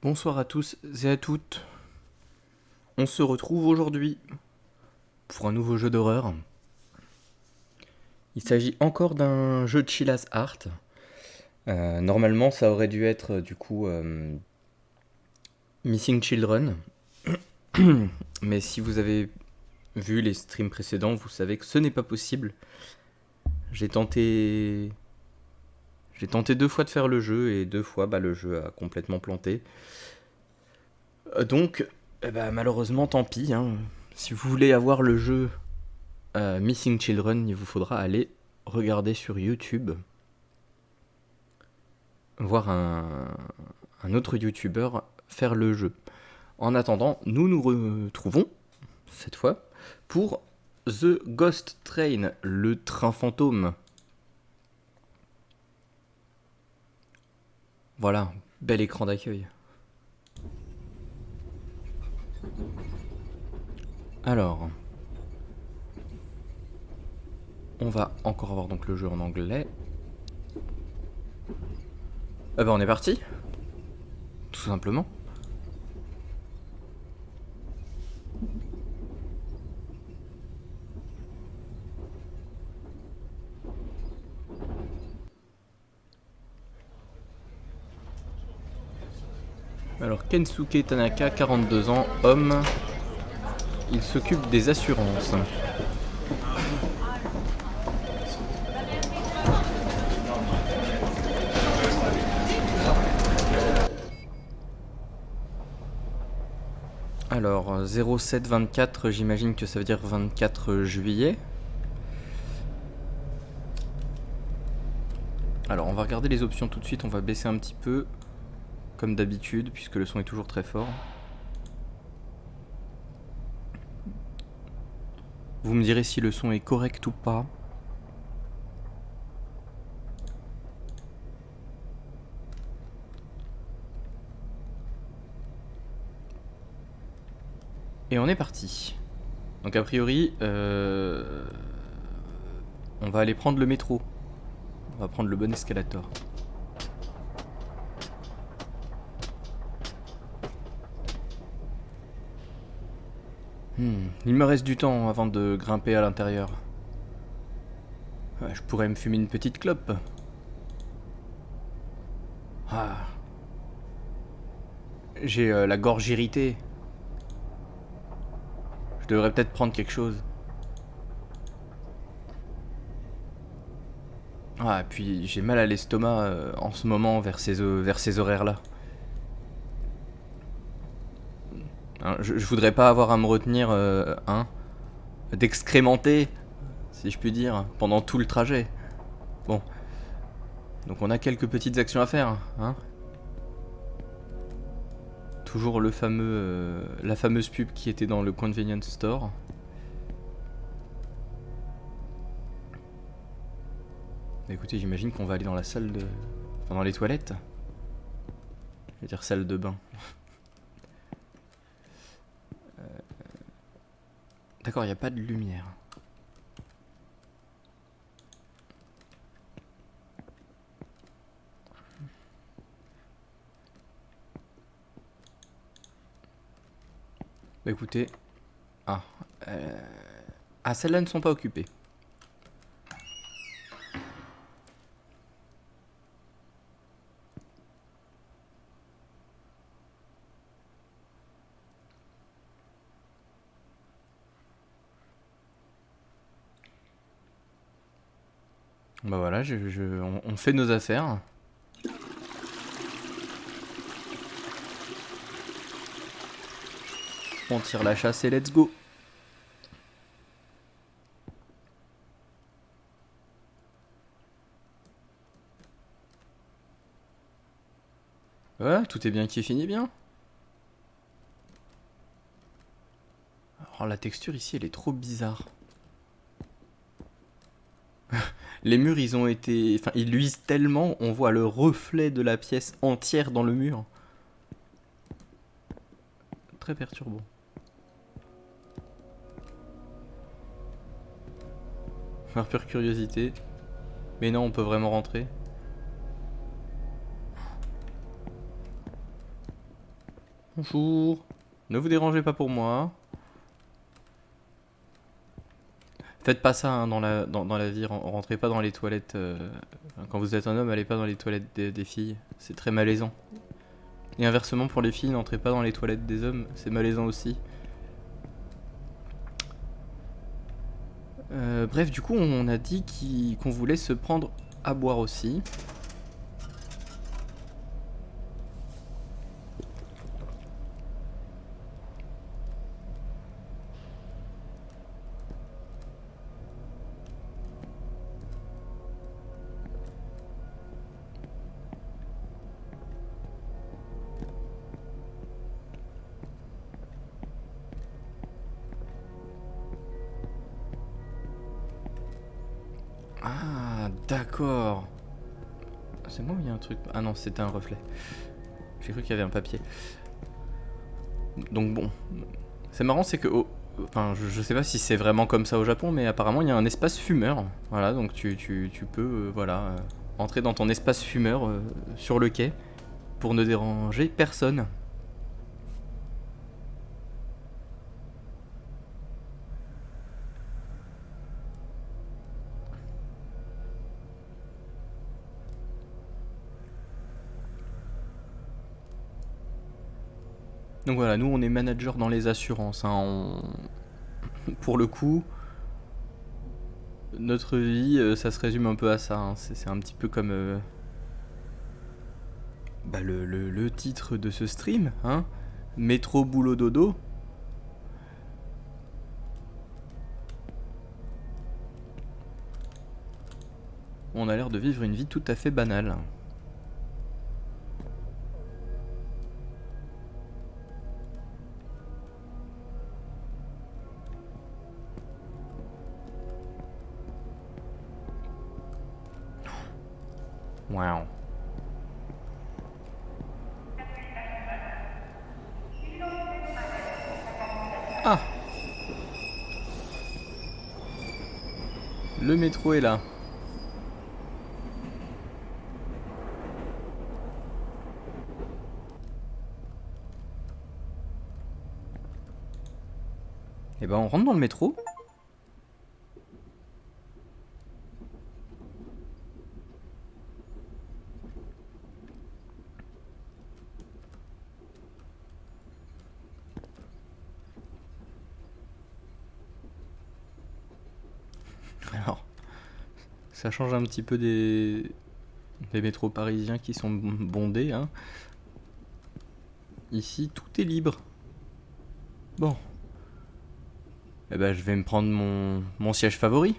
Bonsoir à tous et à toutes. On se retrouve aujourd'hui pour un nouveau jeu d'horreur. Il s'agit encore d'un jeu de Chilla's Art. Normalement, ça aurait dû être Missing Children. Mais si vous avez vu les streams précédents, vous savez que ce n'est pas possible. J'ai tenté 2 fois de faire le jeu et 2 fois le jeu a complètement planté. Donc, malheureusement, tant pis. Si vous voulez avoir le jeu Missing Children, il vous faudra aller regarder sur YouTube, voir un autre YouTuber faire le jeu. En attendant, nous nous retrouvons, cette fois, pour The Ghost Train, le train fantôme. Voilà, bel écran d'accueil. Alors, on va encore avoir donc le jeu en anglais. On est parti, tout simplement. Alors, Kensuke Tanaka, 42 ans, homme. Il s'occupe des assurances. Alors, 07-24, j'imagine que ça veut dire 24 juillet. Alors, on va regarder les options tout de suite, on va baisser un petit peu, comme d'habitude, puisque le son est toujours très fort. Vous me direz si le son est correct ou pas. Et on est parti. Donc a priori, on va aller prendre le métro. On va prendre le bon escalator. Il me reste du temps avant de grimper à l'intérieur. Je pourrais me fumer une petite clope. Ah. J'ai la gorge irritée. Je devrais peut-être prendre quelque chose. Ah, et puis j'ai mal à l'estomac en ce moment vers ces horaires-là. Je voudrais pas avoir à me retenir d'excrémenter, si je puis dire, pendant tout le trajet. Bon. Donc on a quelques petites actions à faire, hein. Toujours la fameuse pub qui était dans le convenience store. Écoutez, j'imagine qu'on va aller dans la salle de... Enfin, dans les toilettes. Je veux dire salle de bain. D'accord, il n'y a pas de lumière. Écoutez... Ah, celles-là ne sont pas occupées. Bah voilà, on fait nos affaires. On tire la chasse et let's go. Ouais, tout est bien qui finit bien. Alors la texture ici, elle est trop bizarre. Les murs, ils ont été... Enfin, ils luisent tellement, on voit le reflet de la pièce entière dans le mur. Très perturbant. Par pure curiosité. Mais non, on peut vraiment rentrer. Bonjour. Ne vous dérangez pas pour moi. Faites pas ça hein, dans la vie, rentrez pas dans les toilettes. Quand vous êtes un homme, allez pas dans les toilettes des filles. C'est très malaisant. Et inversement pour les filles, n'entrez pas dans les toilettes des hommes, c'est malaisant aussi. Bref, du coup, on a dit qu'on voulait se prendre à boire aussi. Ah, d'accord. C'est moi ou il y a un truc? Ah non, c'était un reflet. J'ai cru qu'il y avait un papier. Donc bon. C'est marrant, c'est que... enfin, je sais pas si c'est vraiment comme ça au Japon, mais apparemment il y a un espace fumeur. Voilà, donc tu peux voilà, entrer dans ton espace fumeur sur le quai pour ne déranger personne. Donc voilà, nous on est manager dans les assurances. Hein, pour le coup, notre vie, ça se résume un peu à ça. Hein. C'est un petit peu comme bah, le titre de ce stream. Hein. Métro, boulot, dodo. On a l'air de vivre une vie tout à fait banale. Waouh. Ah, le métro est là. Et ben on rentre dans le métro. Alors, ça change un petit peu des métros parisiens qui sont bondés. Hein. Ici, tout est libre. Bon. Eh ben, je vais me prendre mon siège favori.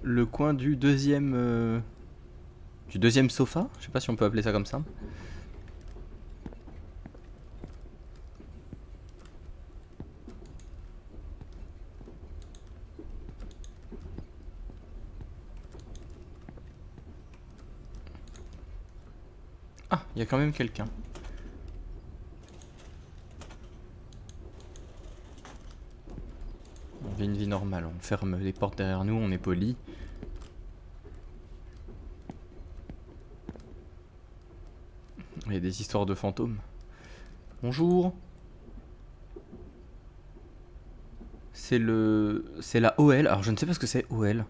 Le coin du deuxième sofa. Je sais pas si on peut appeler ça comme ça. Ah, il y a quand même quelqu'un. On vit une vie normale. On ferme les portes derrière nous, on est poli. Il y a des histoires de fantômes. Bonjour. C'est la OL. Alors je ne sais pas ce que c'est OL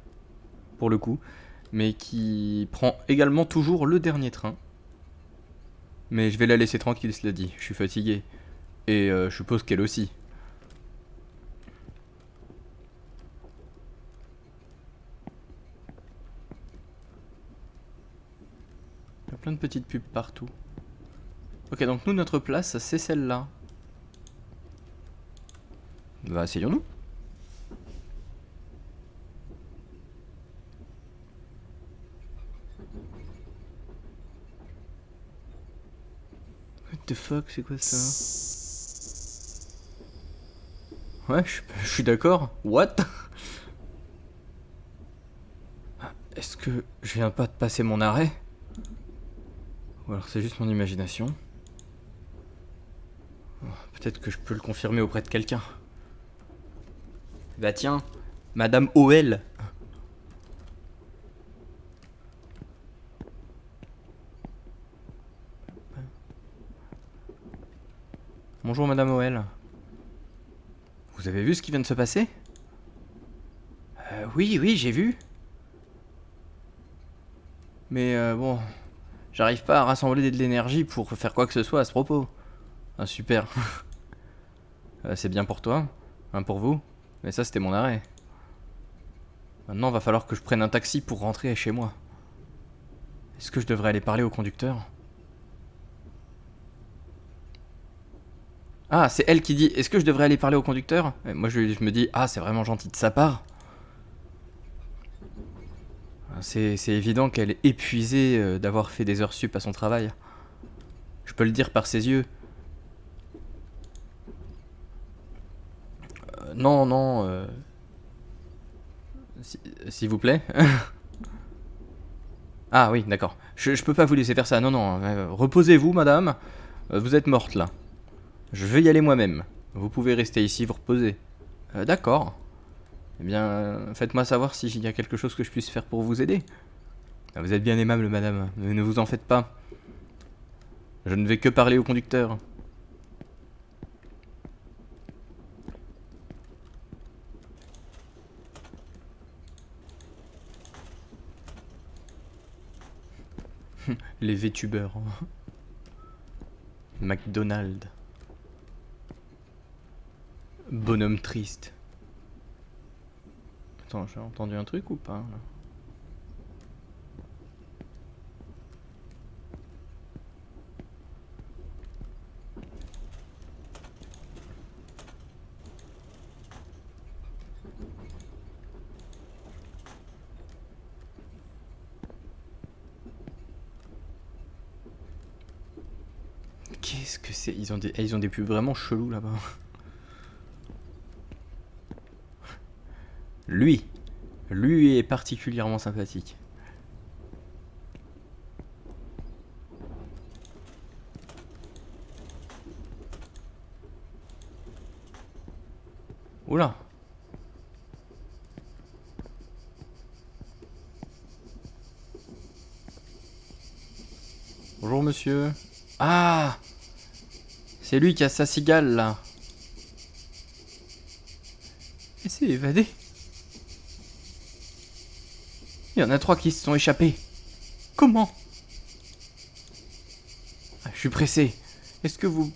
pour le coup, mais qui prend également toujours le dernier train. Mais je vais la laisser tranquille, cela dit. Je suis fatigué. Et je suppose qu'elle aussi. Il y a plein de petites pubs partout. Ok, donc nous, notre place, c'est celle-là. Bah, essayons-nous. What the fuck, c'est quoi ça? Ouais, je suis d'accord. What? Est-ce que je viens pas de passer mon arrêt? Ou alors c'est juste mon imagination? Peut-être que je peux le confirmer auprès de quelqu'un. Bah tiens, Madame OL. Bonjour Madame OL. Vous avez vu ce qui vient de se passer? Oui, j'ai vu. Mais bon, j'arrive pas à rassembler de l'énergie pour faire quoi que ce soit à ce propos. Ah super. C'est bien pour toi, hein, pour vous. Mais ça c'était mon arrêt. Maintenant va falloir que je prenne un taxi pour rentrer chez moi. Est-ce que je devrais aller parler au conducteur? Ah, c'est elle qui dit est-ce que je devrais aller parler au conducteur? Et moi je me dis ah c'est vraiment gentil de sa part. C'est évident qu'elle est épuisée d'avoir fait des heures sup à son travail. Je peux le dire par ses yeux. Non, non. S'il vous plaît. Ah oui, d'accord. Je peux pas vous laisser faire ça. Non, non. Reposez-vous, madame. Vous êtes morte là. Je vais y aller moi-même. Vous pouvez rester ici, vous reposer. D'accord. Eh bien, faites-moi savoir s'il y a quelque chose que je puisse faire pour vous aider. Ah, vous êtes bien aimable, madame. Mais ne vous en faites pas. Je ne vais que parler au conducteur. Les VTubers. McDonald's. Bonhomme triste. Attends, j'ai entendu un truc ou pas là? Qu'est-ce que c'est? Ils ont des pubs vraiment chelous là-bas. Lui est particulièrement sympathique. Oula. Bonjour monsieur. Ah, c'est lui qui a sa cigale là. Il s'est évadé. Il y en a 3 qui se sont échappés. Comment? Ah, je suis pressé. Est-ce que vous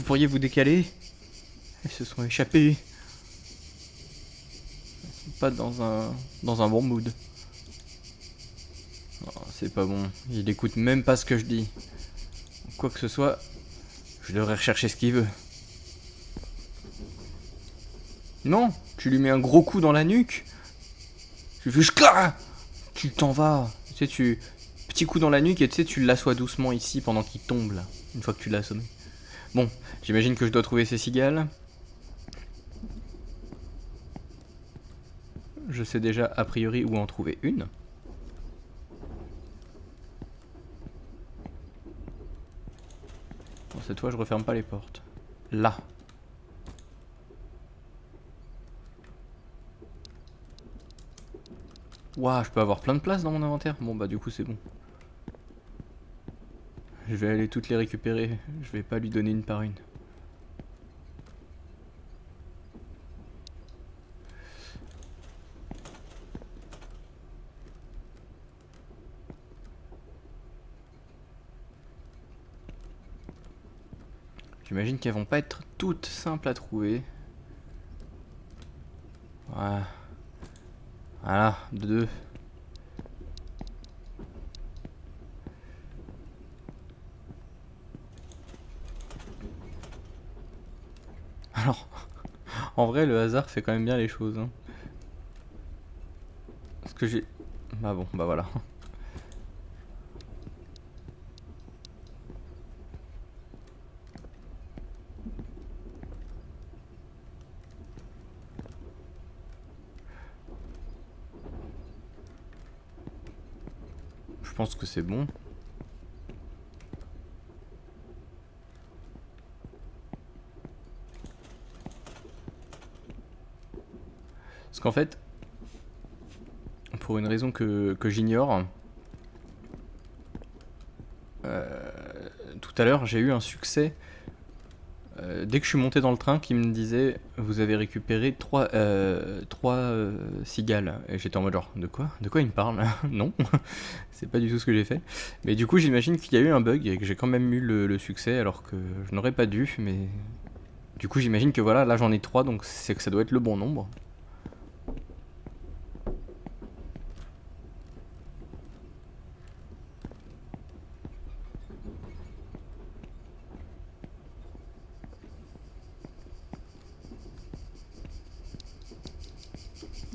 pourriez vous décaler? Ils se sont échappés. Ils sont pas dans un bon mood. Oh, c'est pas bon. Il écoute même pas ce que je dis. Quoi que ce soit, je devrais rechercher ce qu'il veut. Non, tu lui mets un gros coup dans la nuque. Tu fais tu t'en vas. Tu sais, petit coup dans la nuque et tu sais, tu l'assois doucement ici pendant qu'il tombe là. Une fois que tu l'as assommé. Bon, j'imagine que je dois trouver ces cigales. Je sais déjà a priori où en trouver une. Bon, cette fois je referme pas les portes. Là. Ouah, je peux avoir plein de place dans mon inventaire. Bon bah du coup c'est bon. Je vais aller toutes les récupérer. Je vais pas lui donner une par une. J'imagine qu'elles vont pas être toutes simples à trouver. Voilà. Voilà, 2. Alors, en vrai, le hasard fait quand même bien les choses. Hein. Parce que j'ai... Bah bon, bah voilà. Je pense que c'est bon. Parce qu'en fait, pour une raison que j'ignore, tout à l'heure j'ai eu un succès dès que je suis monté dans le train, qui me disait vous avez récupéré trois cigales. Et j'étais en mode genre de quoi il me parle? Non, c'est pas du tout ce que j'ai fait. Mais du coup j'imagine qu'il y a eu un bug et que j'ai quand même eu le succès alors que je n'aurais pas dû. Mais du coup j'imagine que voilà, là j'en ai 3 donc c'est que ça doit être le bon nombre.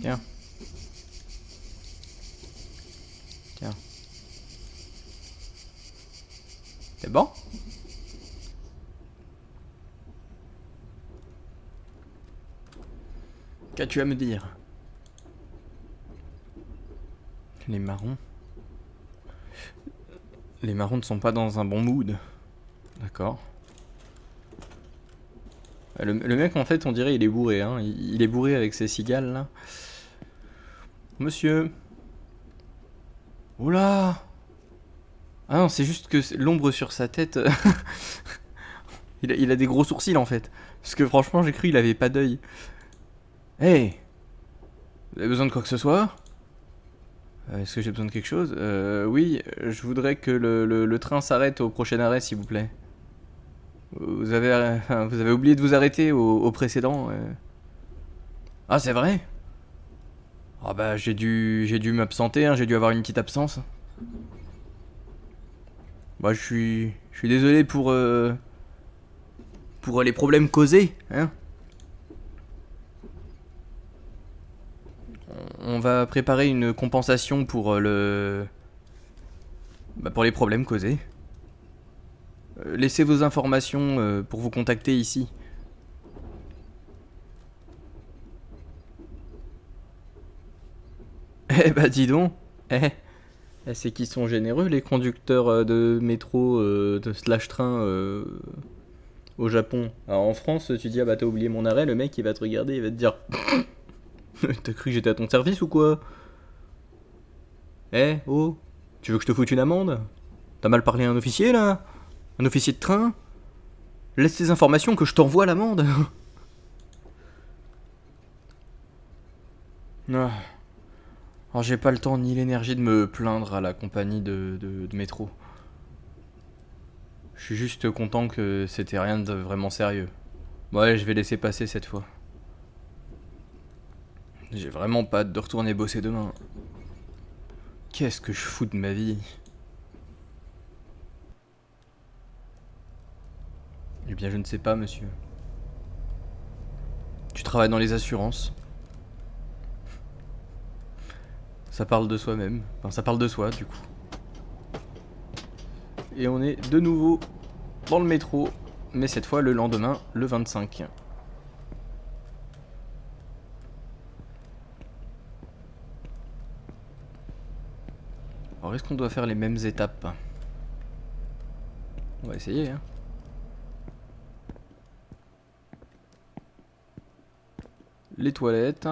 Tiens. Tiens. C'est bon? Qu'as-tu à me dire? Les marrons. Les marrons ne sont pas dans un bon mood. D'accord. Le mec en fait on dirait il est bourré hein. Il est bourré avec ses cigales là. Monsieur. Oula. Ah non c'est juste que l'ombre sur sa tête. il a des gros sourcils en fait. Parce que franchement j'ai cru il avait pas d'œil. Hey. Vous avez besoin de quoi que ce soit? Est-ce que j'ai besoin de quelque chose? Oui, je voudrais que le train s'arrête au prochain arrêt s'il vous plaît. Vous avez oublié de vous arrêter au précédent. Ah c'est vrai? Ah bah j'ai dû m'absenter, hein, j'ai dû avoir une petite absence. Bah je suis désolé pour les problèmes causés, hein. On va préparer une compensation pour pour les problèmes causés. Laissez vos informations pour vous contacter ici. Eh bah dis donc. C'est qu'ils sont généreux les conducteurs de métro, de slash train au Japon. Alors en France, tu dis ah bah t'as oublié mon arrêt, le mec il va te regarder, il va te dire t'as cru que j'étais à ton service ou quoi? Oh, tu veux que je te foute une amende? T'as mal parlé à un officier là? Un officier de train? Laisse tes informations que je t'envoie l'amende. Ah. Alors j'ai pas le temps ni l'énergie de me plaindre à la compagnie de métro. Je suis juste content que c'était rien de vraiment sérieux. Ouais, je vais laisser passer cette fois. J'ai vraiment pas hâte de retourner bosser demain. Qu'est-ce que je fous de ma vie? Eh bien, je ne sais pas, monsieur. Tu travailles dans les assurances. Ça parle de soi-même. Enfin, ça parle de soi, du coup. Et on est de nouveau dans le métro, mais cette fois le lendemain, le 25. Alors, est-ce qu'on doit faire les mêmes étapes? On va essayer, hein. Les toilettes.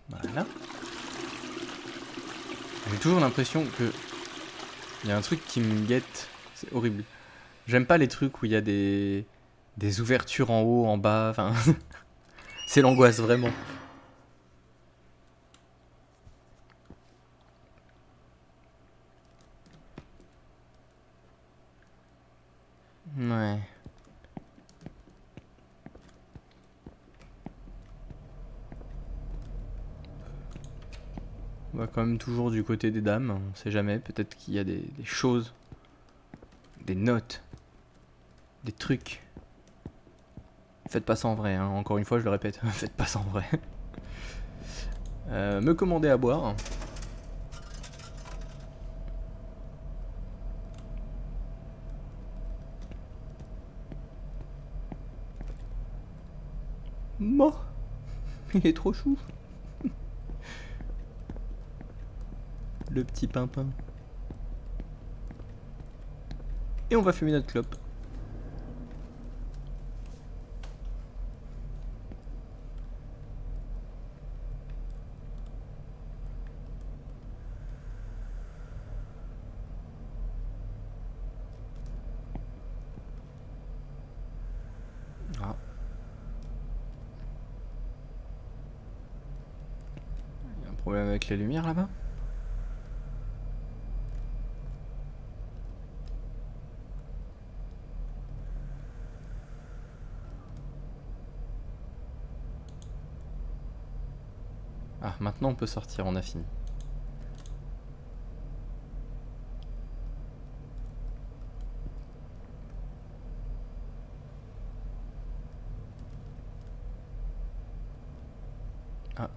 Voilà. J'ai toujours l'impression que il y a un truc qui me guette. C'est horrible. J'aime pas les trucs où il y a des ouvertures en haut, en bas. Enfin, c'est l'angoisse vraiment. Ouais. On va quand même toujours du côté des dames. On sait jamais. Peut-être qu'il y a des choses, des notes, des trucs. Faites pas ça en vrai, hein. Encore une fois je le répète, faites pas ça en vrai. Me commander à boire. Mort. Il est trop chou. Le petit pimpin. Et on va fumer notre clope. Ah. Il y a un problème avec les lumières là-bas? Ah, maintenant on peut sortir, on a fini. Ah.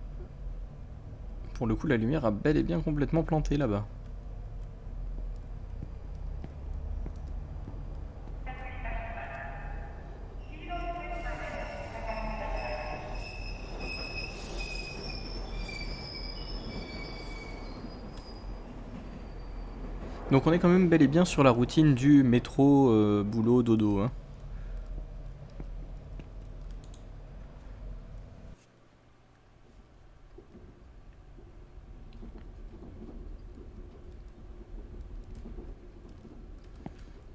Pour le coup, la lumière a bel et bien complètement planté là-bas. Donc on est quand même bel et bien sur la routine du métro, boulot, dodo, hein.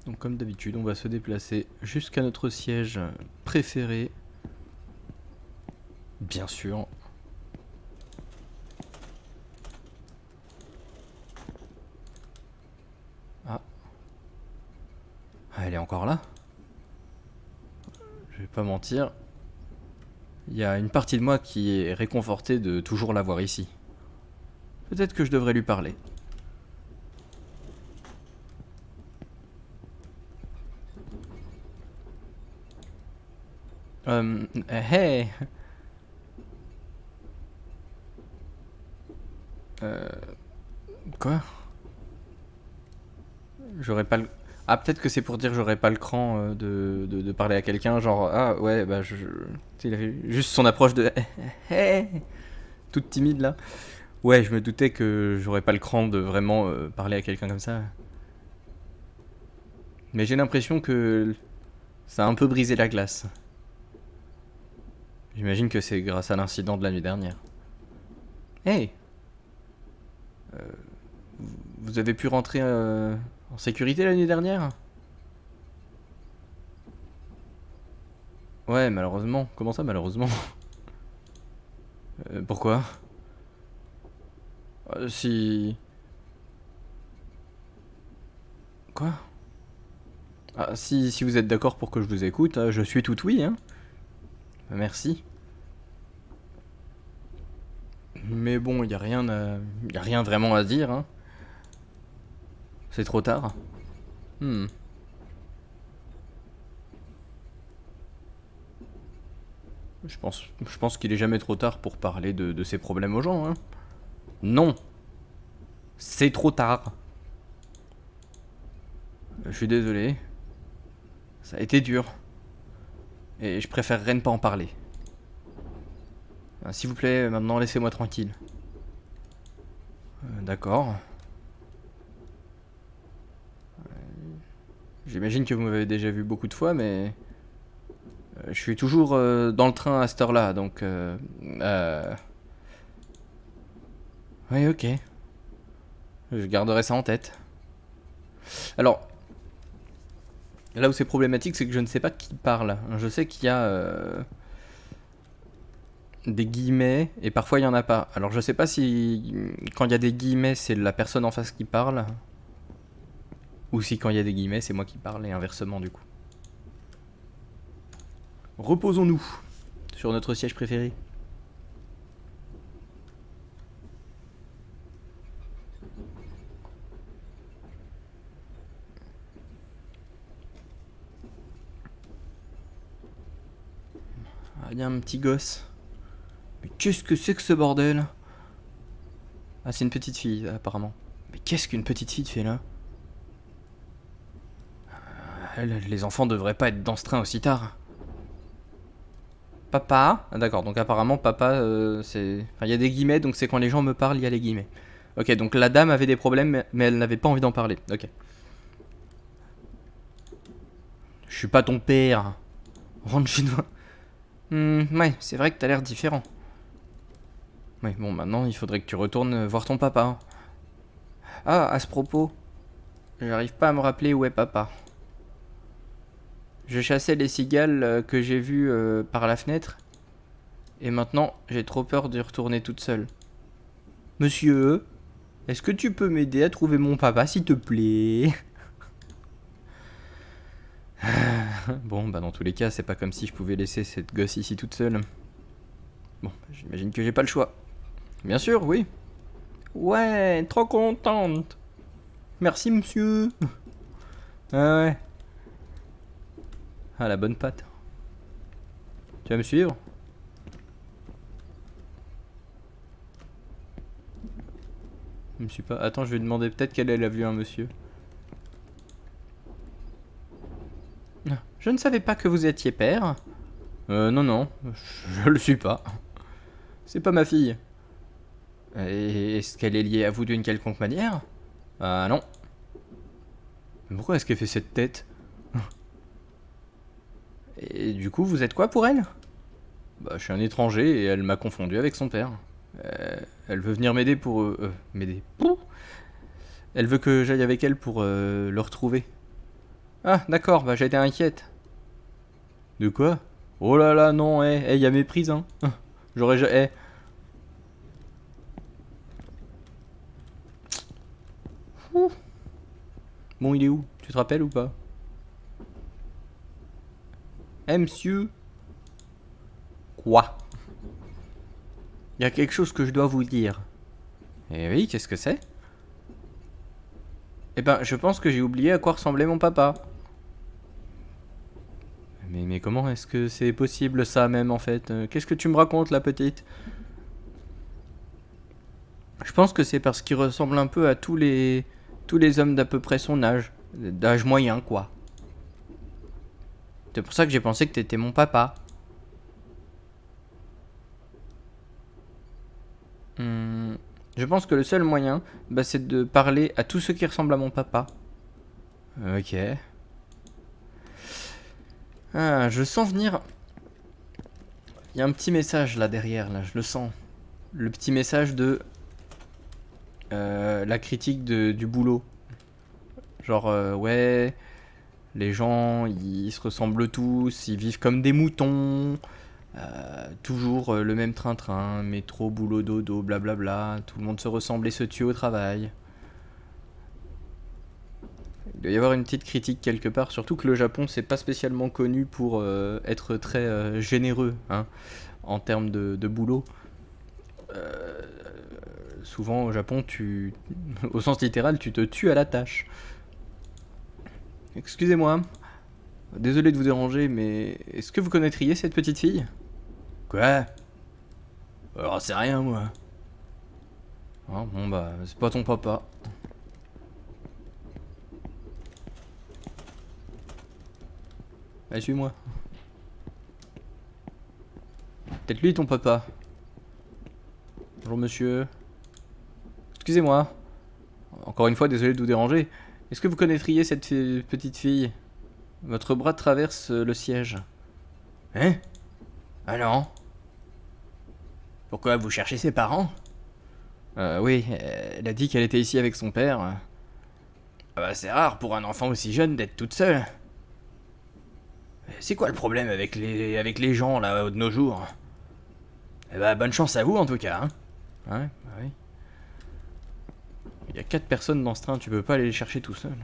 Donc comme d'habitude, on va se déplacer jusqu'à notre siège préféré. Bien sûr. Ah. Ah, elle est encore là. Je vais pas mentir. Il y a une partie de moi qui est réconfortée de toujours la voir ici. Peut-être que je devrais lui parler. Hey. Quoi? J'aurais pas le... Ah, peut-être que c'est pour dire que j'aurais pas le cran de parler à quelqu'un, genre, ah ouais, bah tu sais, il avait juste son approche de... Hey, toute timide là. Ouais, je me doutais que j'aurais pas le cran de vraiment parler à quelqu'un comme ça. Mais j'ai l'impression que ça a un peu brisé la glace. J'imagine que c'est grâce à l'incident de la nuit dernière. Hey, vous avez pu rentrer en sécurité la nuit dernière? Ouais, malheureusement. Comment ça, malheureusement? Pourquoi? Si... Quoi? Ah, si vous êtes d'accord pour que je vous écoute, je suis tout oui, hein. Merci. Mais bon, y a rien vraiment à dire, hein. C'est trop tard. Hmm. Je pense qu'il est jamais trop tard pour parler de ses problèmes aux gens, hein. Non, c'est trop tard. Je suis désolé. Ça a été dur. Et je préférerais ne pas en parler. S'il vous plaît, maintenant laissez-moi tranquille. D'accord. J'imagine que vous m'avez déjà vu beaucoup de fois, mais... je suis toujours dans le train à cette heure-là, donc... Oui, ok. Je garderai ça en tête. Alors, là où c'est problématique, c'est que je ne sais pas qui parle. Je sais qu'il y a des guillemets, et parfois il n'y en a pas. Alors je sais pas si quand il y a des guillemets, c'est la personne en face qui parle, ou si quand il y a des guillemets, c'est moi qui parle, et inversement du coup. Reposons-nous sur notre siège préféré. Ah, il y a un petit gosse. Mais qu'est-ce que c'est que ce bordel? Ah, c'est une petite fille, apparemment. Mais qu'est-ce qu'une petite fille fait là? Les enfants devraient pas être dans ce train aussi tard. Papa? Ah, d'accord, donc apparemment, papa, c'est... Enfin, il y a des guillemets, donc c'est quand les gens me parlent, il y a les guillemets. Ok, donc la dame avait des problèmes, mais elle n'avait pas envie d'en parler. Ok. Je suis pas ton père. Rentre chez toi. Ouais, c'est vrai que t'as l'air différent. Ouais, bon, maintenant, il faudrait que tu retournes voir ton papa. Ah, à ce propos, j'arrive pas à me rappeler où est papa. Je chassais les cigales que j'ai vues par la fenêtre. Et maintenant, j'ai trop peur de retourner toute seule. Monsieur, est-ce que tu peux m'aider à trouver mon papa, s'il te plaît? Bon, bah dans tous les cas, c'est pas comme si je pouvais laisser cette gosse ici toute seule. Bon, j'imagine que j'ai pas le choix. Bien sûr, oui. Ouais, trop contente. Merci, monsieur. Ah ouais. Ah, la bonne patte. Tu vas me suivre? Je me suis pas... Attends, je vais demander peut-être qu'elle a vu un monsieur. Je ne savais pas que vous étiez père. Non, non, je le suis pas. C'est pas ma fille. Et est-ce qu'elle est liée à vous d'une quelconque manière? Ah non. Mais pourquoi est-ce qu'elle fait cette tête? Et du coup, vous êtes quoi pour elle? Bah, je suis un étranger et elle m'a confondu avec son père. Elle veut venir m'aider pour... m'aider. Elle veut que j'aille avec elle pour le retrouver. Ah, d'accord, bah j'ai été inquiète. De quoi? Oh là là, non, y a méprise, hein. J'aurais jamais... Bon, il est où? Tu te rappelles ou pas? Monsieur? Quoi? Il y a quelque chose que je dois vous dire. Eh oui, qu'est-ce que c'est? Eh ben, je pense que j'ai oublié à quoi ressemblait mon papa. Mais comment est-ce que c'est possible ça même en fait? Qu'est-ce que tu me racontes, la petite? Je pense que c'est parce qu'il ressemble un peu à tous les hommes d'à peu près son âge. D'âge moyen, quoi. C'est pour ça que j'ai pensé que t'étais mon papa. Je pense que le seul moyen, bah, c'est de parler à tous ceux qui ressemblent à mon papa. Ok. Ah, je sens venir. Il y a un petit message là derrière, là, je le sens. Le petit message de la critique du boulot. Genre, ouais, les gens, ils se ressemblent tous, ils vivent comme des moutons. Toujours le même train-train, métro, boulot, dodo, blablabla. Tout le monde se ressemble et se tue au travail. Il doit y avoir une petite critique quelque part, surtout que le Japon, c'est pas spécialement connu pour être très généreux, hein, en termes de boulot. Souvent au Japon, au sens littéral, tu te tues à la tâche. Excusez-moi, désolé de vous déranger, mais est-ce que vous connaîtriez cette petite fille? Quoi? Alors c'est rien moi. Ah, bon bah, c'est pas ton papa. Allez, suis-moi. Peut-être lui ton papa. Bonjour monsieur. Excusez-moi. Encore une fois, désolé de vous déranger. Est-ce que vous connaîtriez cette petite fille? Votre bras traverse le siège. Hein? Ah non. Pourquoi vous cherchez ses parents? Oui, elle a dit qu'elle était ici avec son père. Ah bah c'est rare pour un enfant aussi jeune d'être toute seule. C'est quoi le problème avec les gens là de nos jours? Eh bah bonne chance à vous en tout cas. Hein. Ouais, bah oui. Il y a 4 personnes dans ce train, tu peux pas aller les chercher tout seul.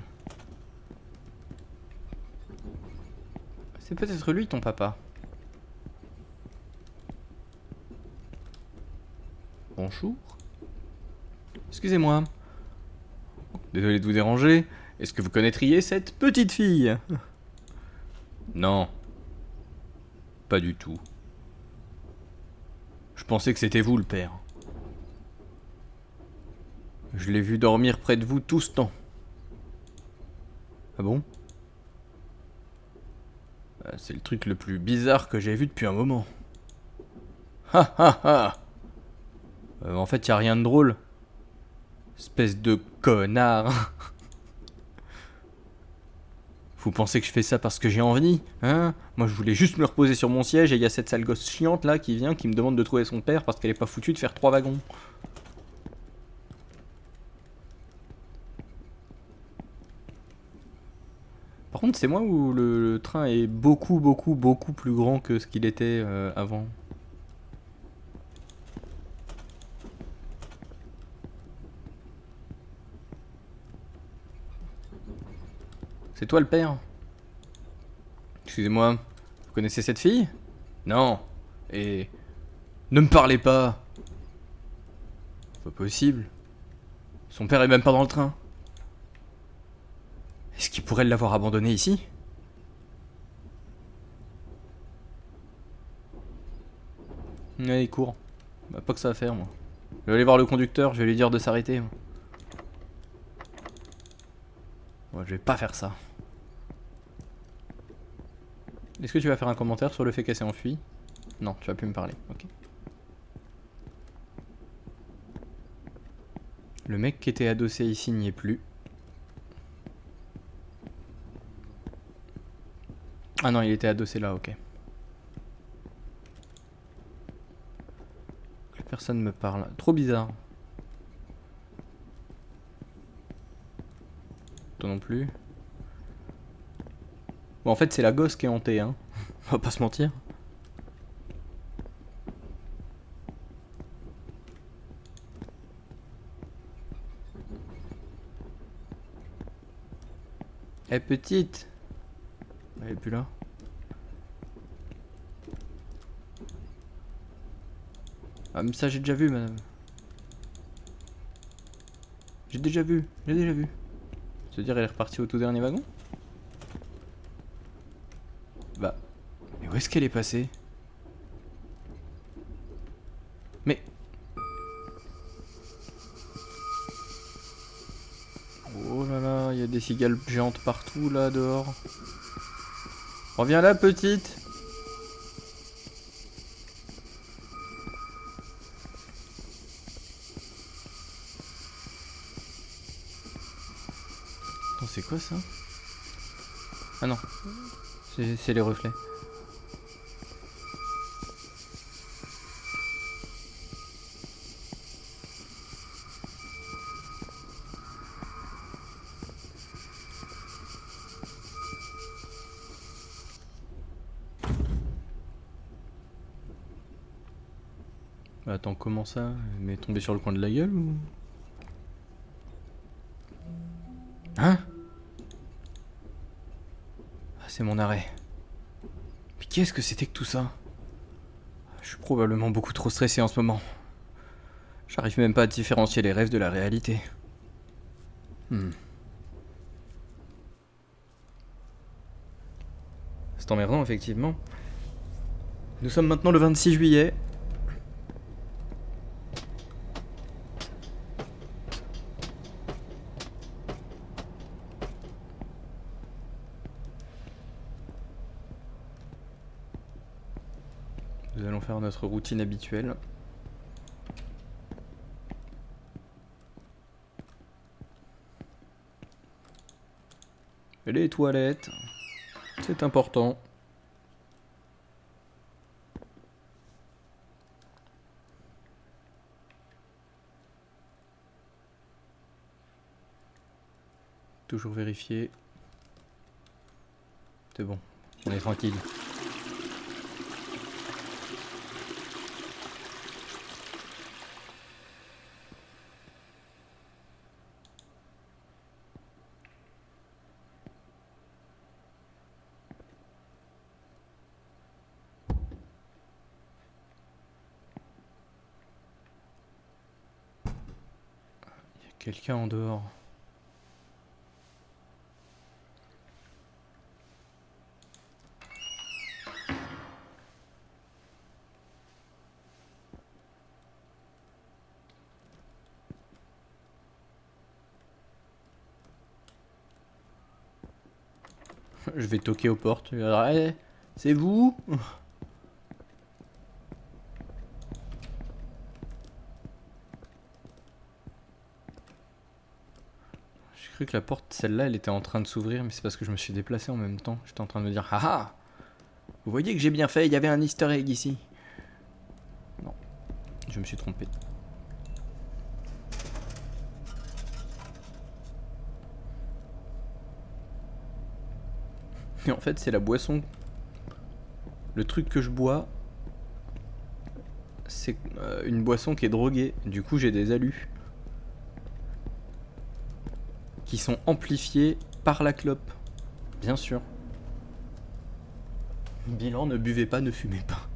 C'est peut-être lui ton papa. Bonjour. Excusez-moi. Désolé de vous déranger. Est-ce que vous connaîtriez cette petite fille? Non. Pas du tout. Je pensais que c'était vous le père. Je l'ai vu dormir près de vous tout ce temps. Ah bon? C'est le truc le plus bizarre que j'ai vu depuis un moment. Ha ha ha! En fait, y a rien de drôle. Espèce de connard. Vous pensez que je fais ça parce que j'ai envie, hein? Moi je voulais juste me reposer sur mon siège et il y a cette sale gosse chiante là qui vient, qui me demande de trouver son père parce qu'elle est pas foutue de faire 3 wagons. Par contre, c'est moi ou le train est beaucoup plus grand que ce qu'il était avant? C'est toi le père? Excusez-moi, vous connaissez cette fille? Non. Et ne me parlez pas. Pas possible. Son père est même pas dans le train. Est-ce qu'il pourrait l'avoir abandonné ici? Ouais, il court. Bah, pas que ça à faire, moi. Je vais aller voir le conducteur, je vais lui dire de s'arrêter. Ouais, je vais pas faire ça. Est-ce que tu vas faire un commentaire sur le fait qu'elle s'est enfuie? Non, tu vas plus me parler, ok. Le mec qui était adossé ici n'y est plus. Ah non, il était adossé là, ok. Personne me parle. Trop bizarre. Toi non plus. Bon, en fait, c'est la gosse qui est hantée, hein. On va pas se mentir. Eh, petite. Elle est plus là. Ah, mais ça, j'ai déjà vu, madame. J'ai déjà vu. C'est-à-dire, elle est repartie au tout dernier wagon? Bah. Mais où est-ce qu'elle est passée? Mais. Oh là là, il y a des cigales géantes partout, là, dehors. Reviens là, petite. Attends, c'est quoi ça? Ah non. C'est les reflets. Bah, attends, comment ça? Elle m'est tombée sur le coin de la gueule ou? Hein? Ah, c'est mon arrêt. Mais qu'est-ce que c'était que tout ça? Je suis probablement beaucoup trop stressé en ce moment. J'arrive même pas à différencier les rêves de la réalité. C'est emmerdant, effectivement. Nous sommes maintenant le 26 juillet. Nous allons faire notre routine habituelle. Les toilettes, c'est important. Toujours vérifier. C'est bon, on est tranquille. Il y a quelqu'un en dehors. Je vais toquer aux portes. Hey, c'est vous? Je cru que la porte, celle-là, elle était en train de s'ouvrir, mais c'est parce que je me suis déplacé en même temps. J'étais en train de me dire, haha, vous voyez que j'ai bien fait, il y avait un easter egg ici. Non, je me suis trompé. Et en fait, c'est la boisson. Le truc que je bois, c'est une boisson qui est droguée. Du coup, j'ai des alus qui sont amplifiés par la clope. Bien sûr. Bilan, ne buvez pas, ne fumez pas.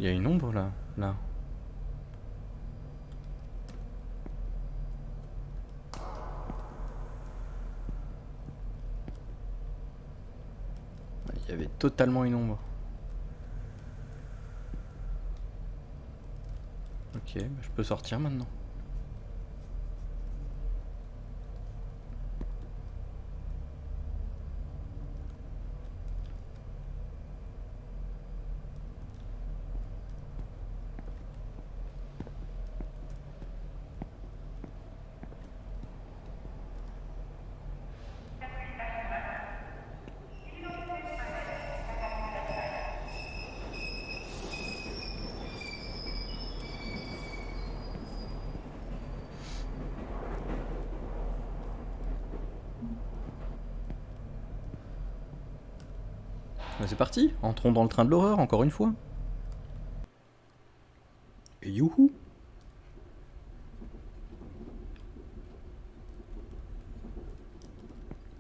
Il y a une ombre là, là. Il y avait totalement une ombre. Ok, bah je peux sortir maintenant. Bah c'est parti, entrons dans le train de l'horreur encore une fois. Et youhou!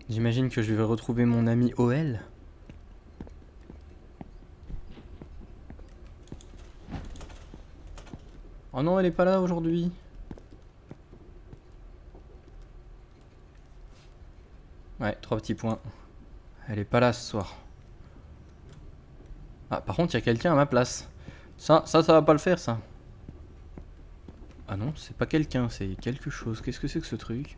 J'imagine que je vais retrouver mon ami OL. Oh non, elle est pas là aujourd'hui. Ouais, 3 petits points. Elle est pas là ce soir. Ah, par contre, il y a quelqu'un à ma place. Ça va pas le faire, ça. Ah non, c'est pas quelqu'un, c'est quelque chose. Qu'est-ce que c'est que ce truc?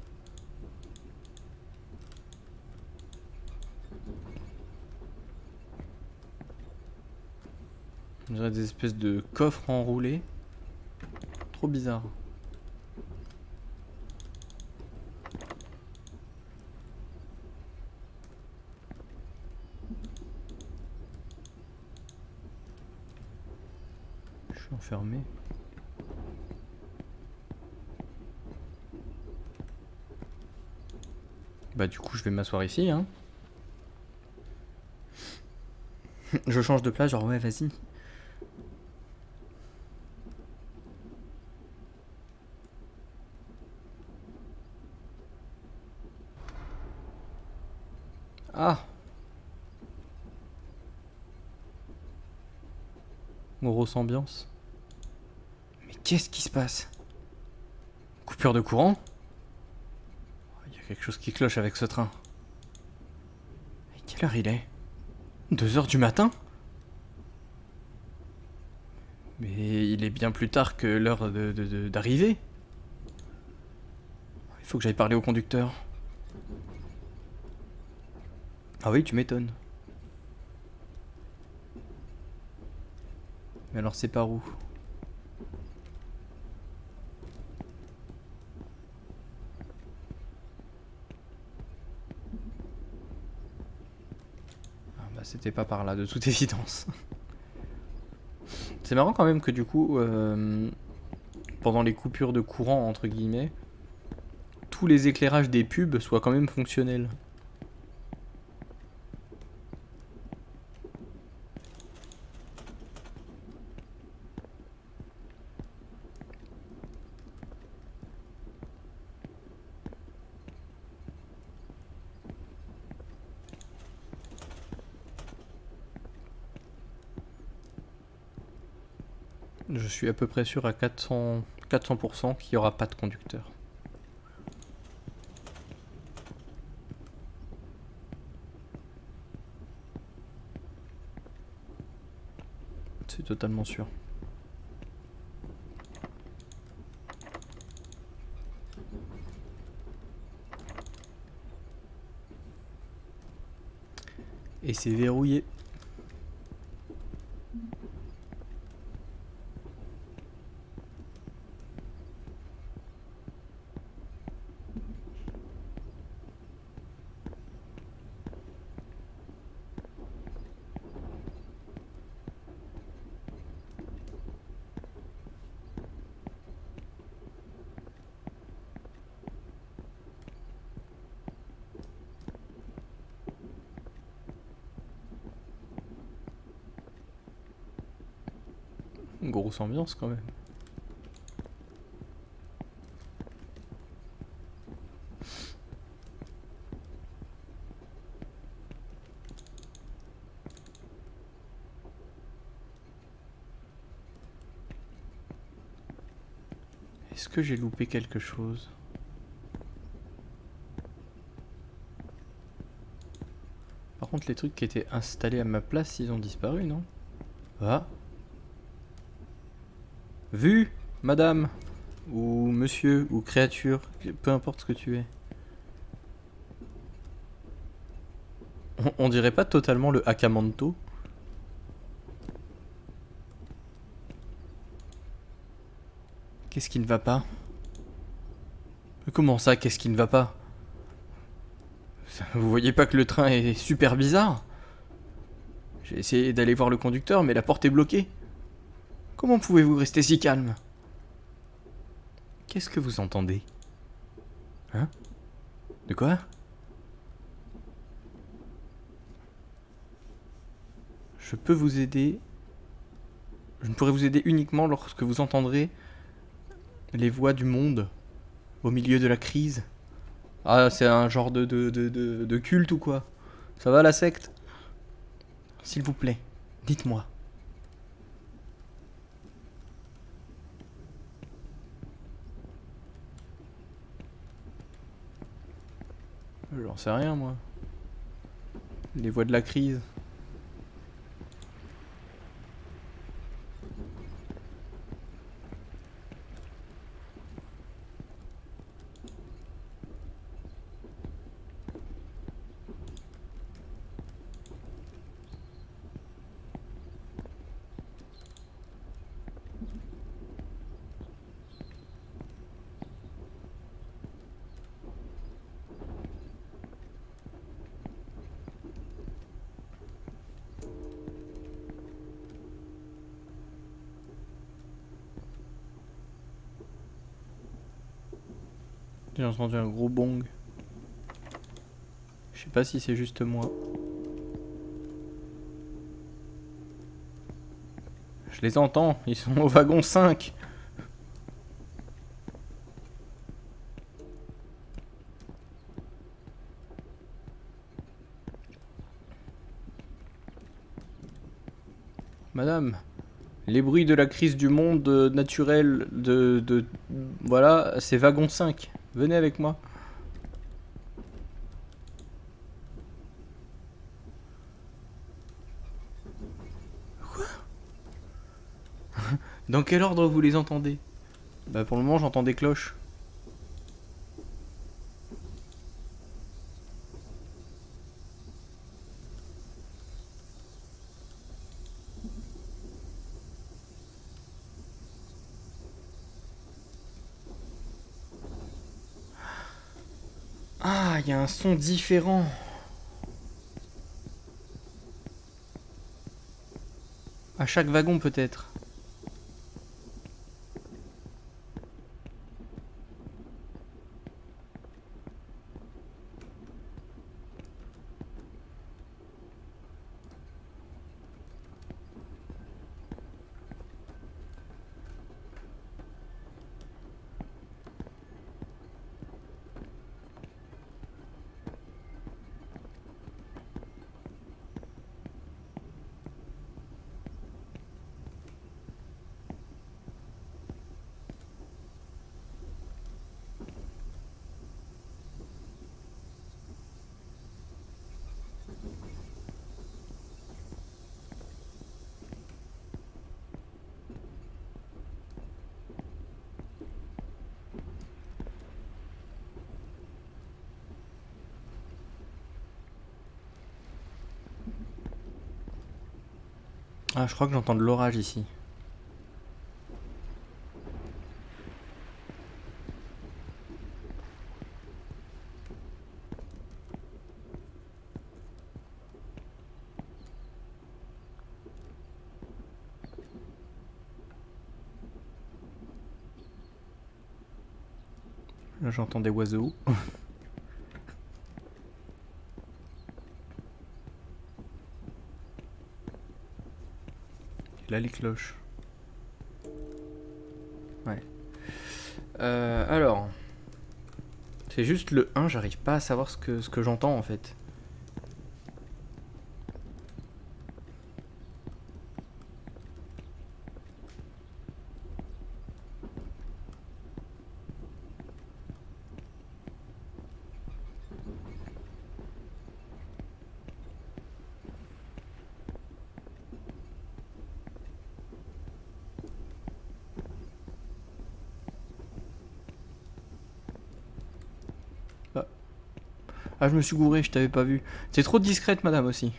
On dirait des espèces de coffres enroulés. Trop bizarre. Je suis enfermé. Bah du coup je vais m'asseoir ici hein. Je change de place genre ouais vas-y. Ah. Grosse ambiance. Mais qu'est-ce qui se passe? Coupure de courant? Il y a quelque chose qui cloche avec ce train. Et quelle heure il est? 2 heures du matin? Mais il est bien plus tard que l'heure d'arrivée. Il faut que j'aille parler au conducteur. Ah oui, tu m'étonnes. Mais alors c'est par où? Ah bah c'était pas par là de toute évidence. C'est marrant quand même que du coup, pendant les coupures de courant entre guillemets, tous les éclairages des pubs soient quand même fonctionnels. Je suis à peu près sûr à 400% qu'il n'y aura pas de conducteur. C'est totalement sûr. Et c'est verrouillé. Une grosse ambiance quand même. Est-ce que j'ai loupé quelque chose? Par contre, les trucs qui étaient installés à ma place, ils ont disparu, non? Ah. Vu, madame, ou monsieur, ou créature, peu importe ce que tu es. On dirait pas totalement le Hakamanto? Qu'est-ce qui ne va pas? Comment ça, qu'est-ce qui ne va pas? Vous voyez pas que le train est super bizarre? J'ai essayé d'aller voir le conducteur, mais la porte est bloquée. Comment pouvez-vous rester si calme? Qu'est-ce que vous entendez? Hein? De quoi? Je peux vous aider. Je ne pourrai vous aider uniquement lorsque vous entendrez les voix du monde au milieu de la crise. Ah, c'est un genre de culte ou quoi? Ça va la secte? S'il vous plaît, dites-moi. J'en sais rien moi. Les voix de la crise. J'ai entendu un gros bong. Je sais pas si c'est juste moi. Je les entends, ils sont au wagon 5. Madame, les bruits de la crise du monde naturel voilà, c'est wagon 5. Venez avec moi. Dans quel ordre vous les entendez? Bah pour le moment j'entends des cloches. Ah, il y a un son différent. À chaque wagon peut-être. Ah, je crois que j'entends de l'orage ici. Là, j'entends des oiseaux. Et là, les cloches. Ouais. Alors... C'est juste le 1, j'arrive pas à savoir ce que j'entends en fait. Ah, je me suis gouré, je t'avais pas vu. T'es trop discrète, madame, aussi.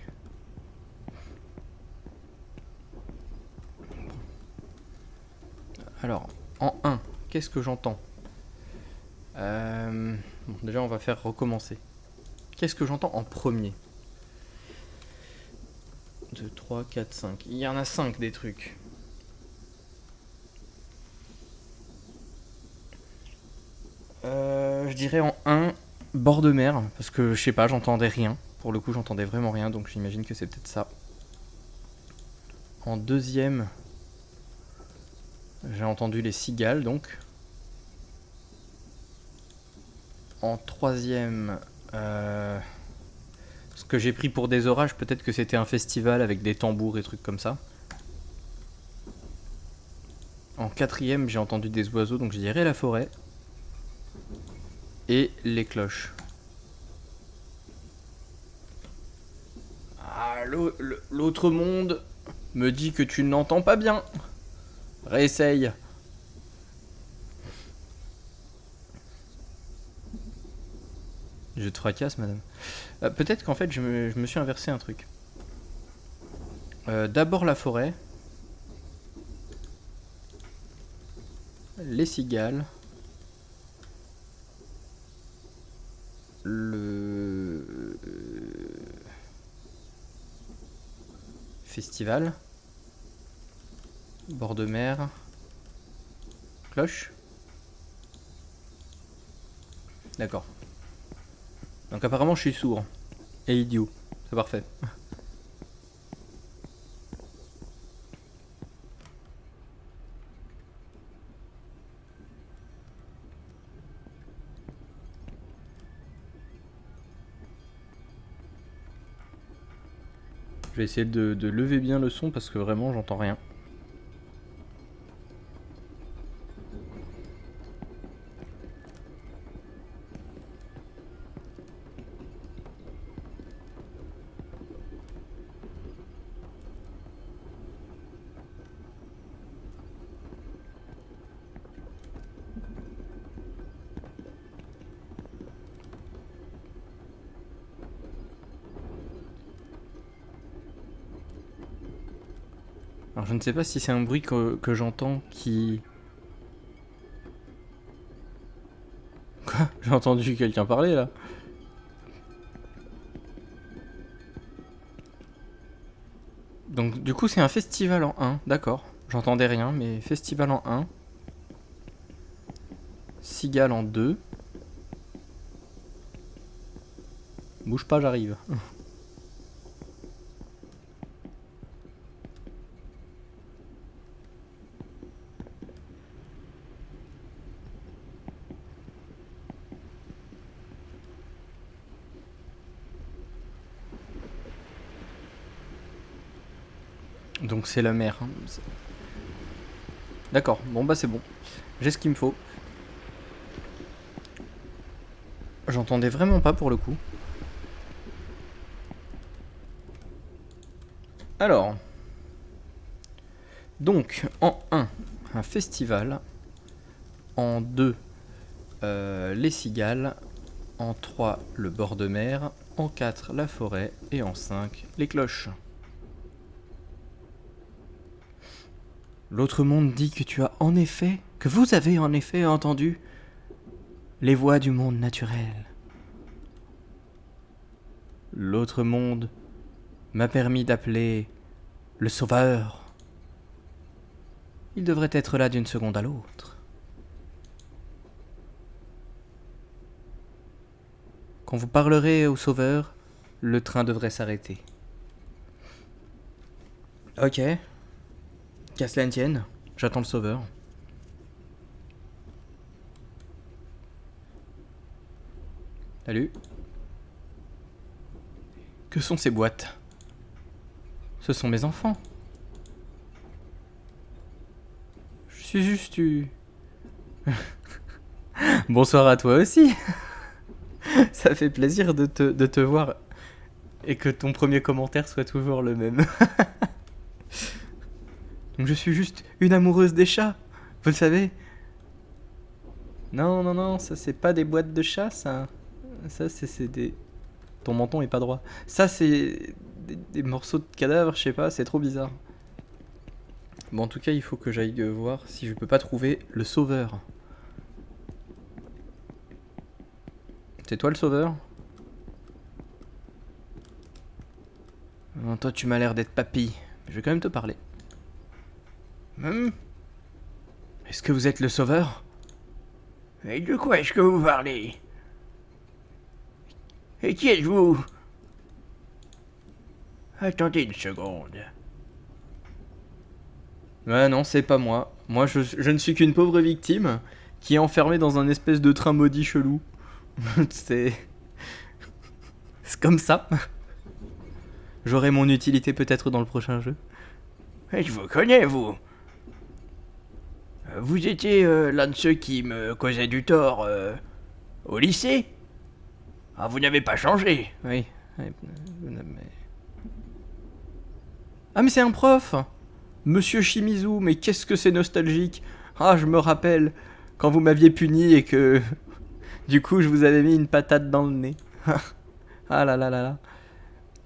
Alors, en 1, qu'est-ce que j'entends Bon, déjà, on va faire recommencer. Qu'est-ce que j'entends en premier 2, 3, 4, 5. Il y en a 5 des trucs. Je dirais en 1, bord de mer, parce que je sais pas, j'entendais rien. Pour le coup, j'entendais vraiment rien, donc j'imagine que c'est peut-être ça. En deuxième, j'ai entendu les cigales, donc. En troisième, ce que j'ai pris pour des orages, peut-être que c'était un festival avec des tambours et trucs comme ça. En quatrième, j'ai entendu des oiseaux, donc je dirais la forêt. Et les cloches. Ah, l'autre monde me dit que tu n'entends pas bien. Réessaye. Je te fracasse, madame. Peut-être qu'en fait, je me suis inversé un truc. D'abord la forêt. Les cigales. Le festival. Bord de mer. Cloche. D'accord. Donc apparemment je suis sourd. Et idiot. C'est parfait. Je vais essayer de lever bien le son parce que vraiment j'entends rien. Alors je ne sais pas si c'est un bruit que j'entends qui... Quoi? J'ai entendu quelqu'un parler là. Donc du coup c'est un festival en 1, d'accord. J'entendais rien, mais festival en 1. Cigale en 2. Bouge pas, j'arrive. Donc c'est la mer. Hein. D'accord, bon bah c'est bon. J'ai ce qu'il me faut. J'entendais vraiment pas pour le coup. Alors. Donc en 1, un festival. En 2, les cigales. En 3, le bord de mer. En 4, la forêt. Et en 5, les cloches. L'autre monde dit que tu as en effet, que vous avez en effet entendu les voix du monde naturel. L'autre monde m'a permis d'appeler le Sauveur. Il devrait être là d'une seconde à l'autre. Quand vous parlerez au Sauveur, le train devrait s'arrêter. Ok. Qu'à cela ne tienne, j'attends le Sauveur. Salut. Que sont ces boîtes? Ce sont mes enfants. Je suis juste eu... Bonsoir à toi aussi. Ça fait plaisir de te voir et que ton premier commentaire soit toujours le même. Donc je suis juste une amoureuse des chats, vous le savez. Non, non, non, ça c'est pas des boîtes de chats, ça. Ça c'est des... Ton menton est pas droit. Ça c'est des morceaux de cadavres, je sais pas, c'est trop bizarre. Bon, en tout cas, il faut que j'aille voir si je peux pas trouver le Sauveur. C'est toi le Sauveur? Non, toi tu m'as l'air d'être papy. Je vais quand même te parler. Est-ce que vous êtes le Sauveur? Et de quoi est-ce que vous parlez? Et qui êtes-vous? Attendez une seconde. Ouais, non, c'est pas moi. Moi, je ne suis qu'une pauvre victime qui est enfermée dans un espèce de train maudit chelou. C'est comme ça. J'aurai mon utilité peut-être dans le prochain jeu. Et je vous connais, vous. Vous étiez l'un de ceux qui me causaient du tort au lycée. Ah, vous n'avez pas changé. Oui. Ah, mais c'est un prof! Monsieur Shimizu, mais qu'est-ce que c'est nostalgique! Ah, je me rappelle quand vous m'aviez puni et que du coup je vous avais mis une patate dans le nez. Ah là là là là.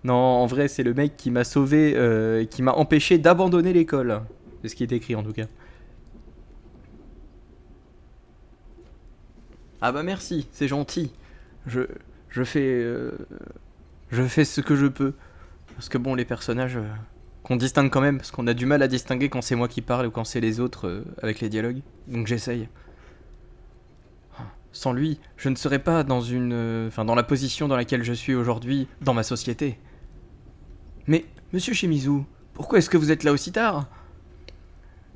Non, en vrai, c'est le mec qui m'a sauvé, qui m'a empêché d'abandonner l'école. C'est ce qui est écrit en tout cas. Ah bah merci, c'est gentil. Je, je fais, je fais ce que je peux. Parce que bon, les personnages qu'on distingue quand même, parce qu'on a du mal à distinguer quand c'est moi qui parle ou quand c'est les autres avec les dialogues. Donc j'essaye. Sans lui, je ne serais pas dans dans la position dans laquelle je suis aujourd'hui dans ma société. Mais, monsieur Shimizu, pourquoi est-ce que vous êtes là aussi tard?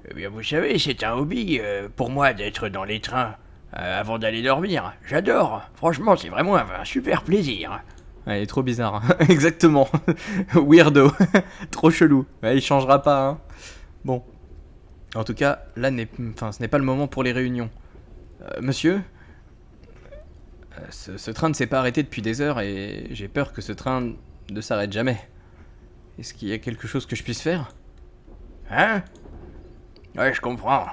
Eh bien, vous savez, c'est un hobby pour moi d'être dans les trains avant d'aller dormir. J'adore. Franchement, c'est vraiment un super plaisir. Ouais, il est trop bizarre. Exactement. Weirdo. Trop chelou. Ouais, il changera pas, hein. Bon. En tout cas, là, ce n'est pas le moment pour les réunions. Monsieur, ce train ne s'est pas arrêté depuis des heures et j'ai peur que ce train ne s'arrête jamais. Est-ce qu'il y a quelque chose que je puisse faire? Hein? Ouais, je comprends.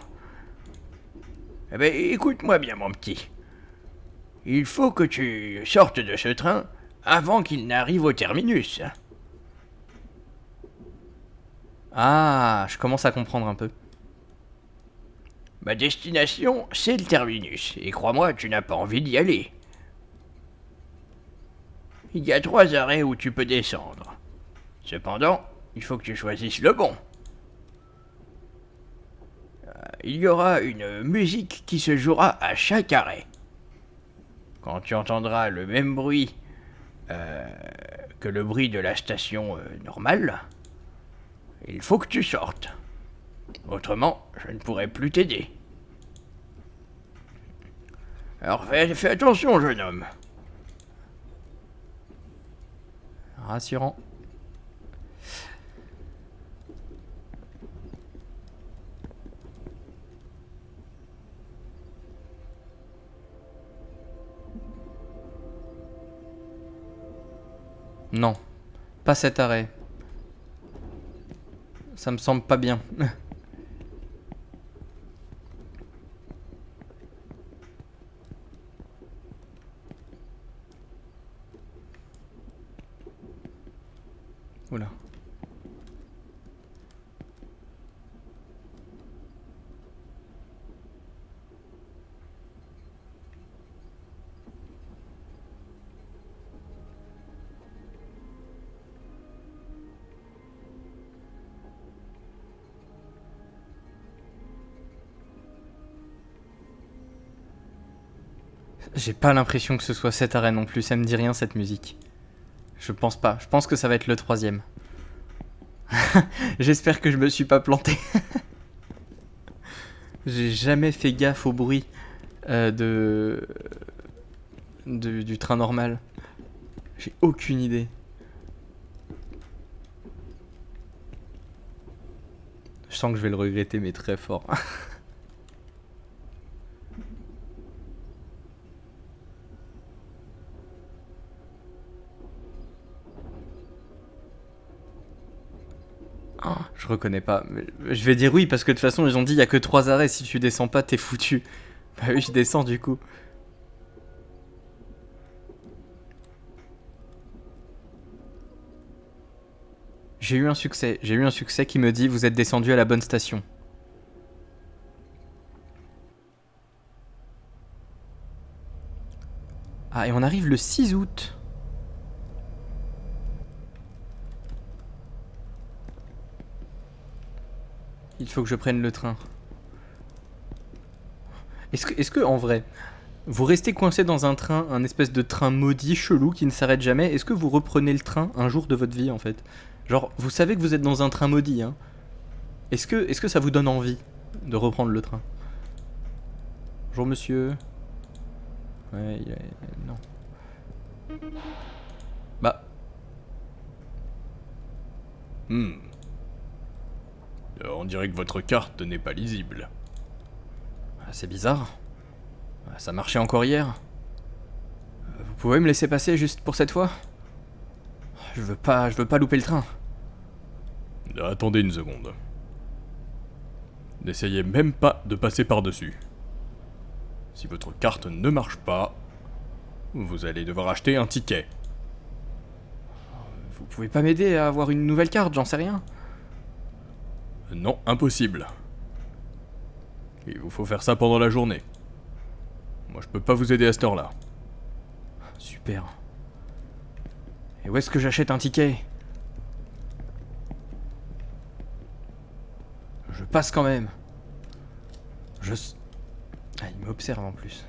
Eh ben, écoute-moi bien, mon petit. Il faut que tu sortes de ce train avant qu'il n'arrive au terminus. Ah, je commence à comprendre un peu. Ma destination, c'est le terminus, et crois-moi, tu n'as pas envie d'y aller. Il y a 3 arrêts où tu peux descendre. Cependant, il faut que tu choisisses le bon. Il y aura une musique qui se jouera à chaque arrêt. Quand tu entendras le même bruit que le bruit de la station normale, il faut que tu sortes. Autrement, je ne pourrai plus t'aider. Alors fais attention, jeune homme. Rassurant. Non, pas cet arrêt. Ça me semble pas bien. Oula. J'ai pas l'impression que ce soit cet arrêt non plus, ça me dit rien cette musique. Je pense pas, je pense que ça va être le 3e. J'espère que je me suis pas planté. J'ai jamais fait gaffe au bruit du train normal. J'ai aucune idée. Je sens que je vais le regretter, mais très fort. Oh, je reconnais pas. Mais je vais dire oui, parce que de toute façon, ils ont dit il y a que 3 arrêts. Si tu descends pas, t'es foutu. Bah oui, je descends du coup. J'ai eu un succès qui me dit vous êtes descendu à la bonne station. Ah, et on arrive le 6 août. Il faut que je prenne le train. Est-ce que en vrai, vous restez coincé dans un train, un espèce de train maudit, chelou, qui ne s'arrête jamais? Est-ce que vous reprenez le train un jour de votre vie, en fait? Genre, vous savez que vous êtes dans un train maudit, hein? Est-ce que ça vous donne envie de reprendre le train? Bonjour, monsieur. Ouais, non. Bah. On dirait que votre carte n'est pas lisible. C'est bizarre. Ça marchait encore hier. Vous pouvez me laisser passer juste pour cette fois? Je veux pas louper le train. Attendez une seconde. N'essayez même pas de passer par-dessus. Si votre carte ne marche pas, vous allez devoir acheter un ticket. Vous pouvez pas m'aider à avoir une nouvelle carte, j'en sais rien. Non, impossible. Il vous faut faire ça pendant la journée. Moi, je peux pas vous aider à cette heure-là. Super. Et où est-ce que j'achète un ticket? Je passe quand même. Ah, il m'observe en plus.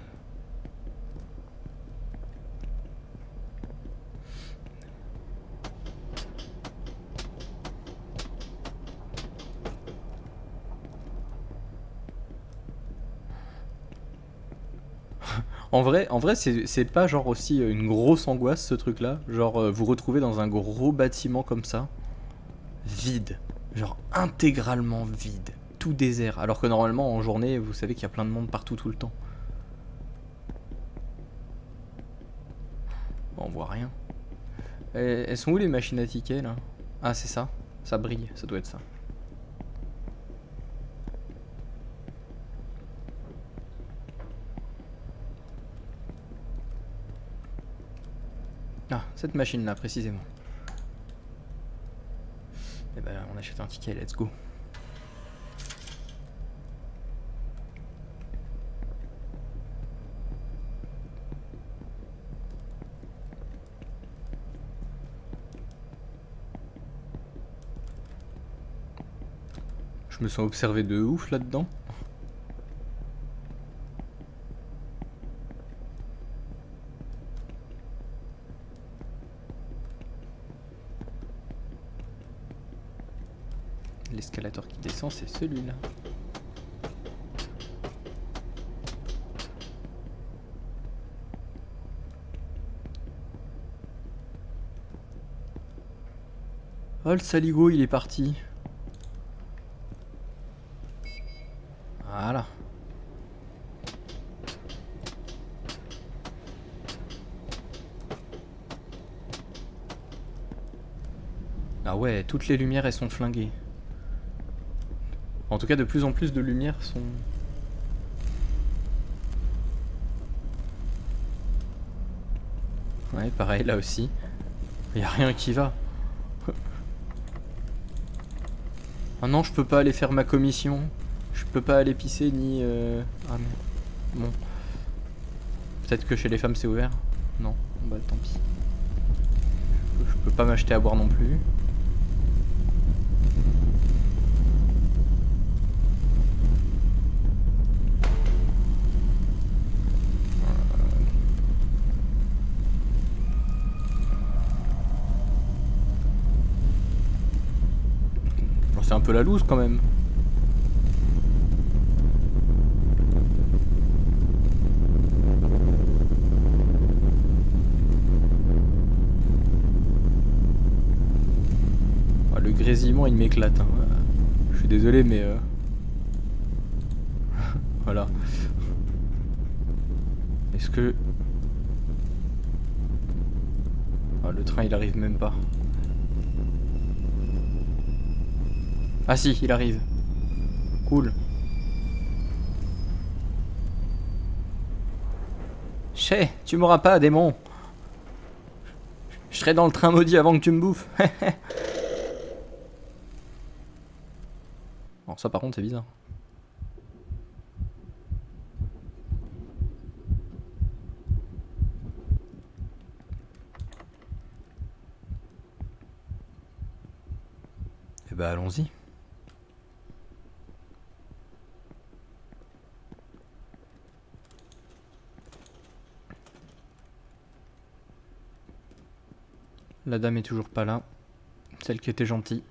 En vrai, c'est pas genre aussi une grosse angoisse ce truc-là. Genre vous retrouvez dans un gros bâtiment comme ça, vide, genre intégralement vide, tout désert. Alors que normalement en journée, vous savez qu'il y a plein de monde partout tout le temps. Bon, on voit rien. Elles sont où les machines à tickets là? Ah c'est ça, ça brille, ça doit être ça. Ah, cette machine-là, précisément. Et ben, on achète un ticket, let's go. Je me sens observé de ouf là-dedans. L'escalator qui descend, c'est celui-là. Oh, le saligo, il est parti. Voilà. Ah ouais, toutes les lumières, elles sont flinguées. En tout cas, de plus en plus de lumières sont... Ouais, pareil, là aussi. Y a rien qui va. Ah non, je peux pas aller faire ma commission. Je peux pas aller pisser ni... Ah mais... Bon. Peut-être que chez les femmes c'est ouvert. Non, bah tant pis. Je peux pas m'acheter à boire non plus. c'est un peu la loose quand même. Ah, le grésillement il m'éclate. Hein. Je suis désolé mais... voilà. Est-ce que... Ah, le train il arrive même pas. Ah si, il arrive. Cool. Ché, tu m'auras pas, démon. Je serai dans le train maudit avant que tu me bouffes. Bon, ça par contre c'est bizarre. Eh ben allons-y. La dame est toujours pas là. Celle qui était gentille.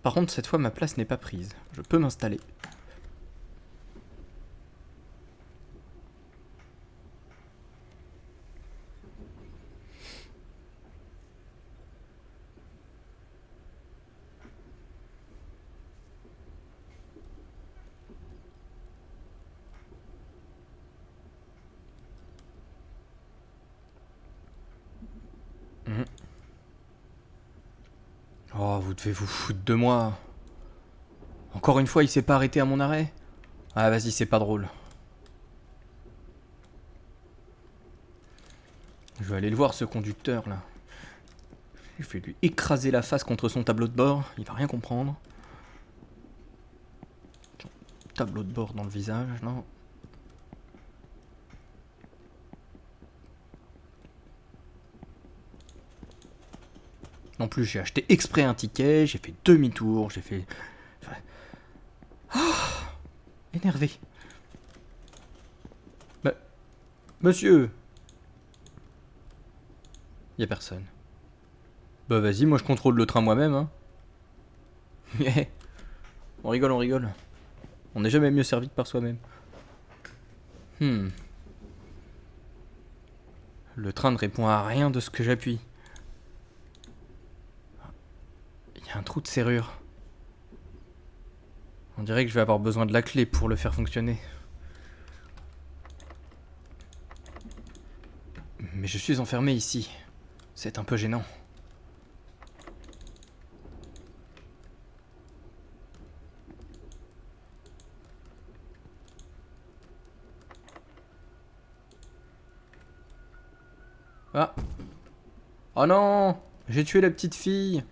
Par contre, cette fois, ma place n'est pas prise. Je peux m'installer. Oh, vous devez vous foutre de moi. Encore une fois, il s'est pas arrêté à mon arrêt. Ah, vas-y, c'est pas drôle. Je vais aller le voir, ce conducteur, là. Je vais lui écraser la face contre son tableau de bord. Il va rien comprendre. Tableau de bord dans le visage, non. En plus, j'ai acheté exprès un ticket, j'ai fait demi-tour, j'ai fait... Oh, énervé. Bah, monsieur. Y a personne. Bah vas-y, moi je contrôle le train moi-même, hein. On rigole, on rigole. On n'est jamais mieux servi que par soi-même. Le train ne répond à rien de ce que j'appuie. Il y a un trou de serrure. On dirait que je vais avoir besoin de la clé pour le faire fonctionner. Mais je suis enfermé ici. C'est un peu gênant. Ah. Oh non! J'ai tué la petite fille!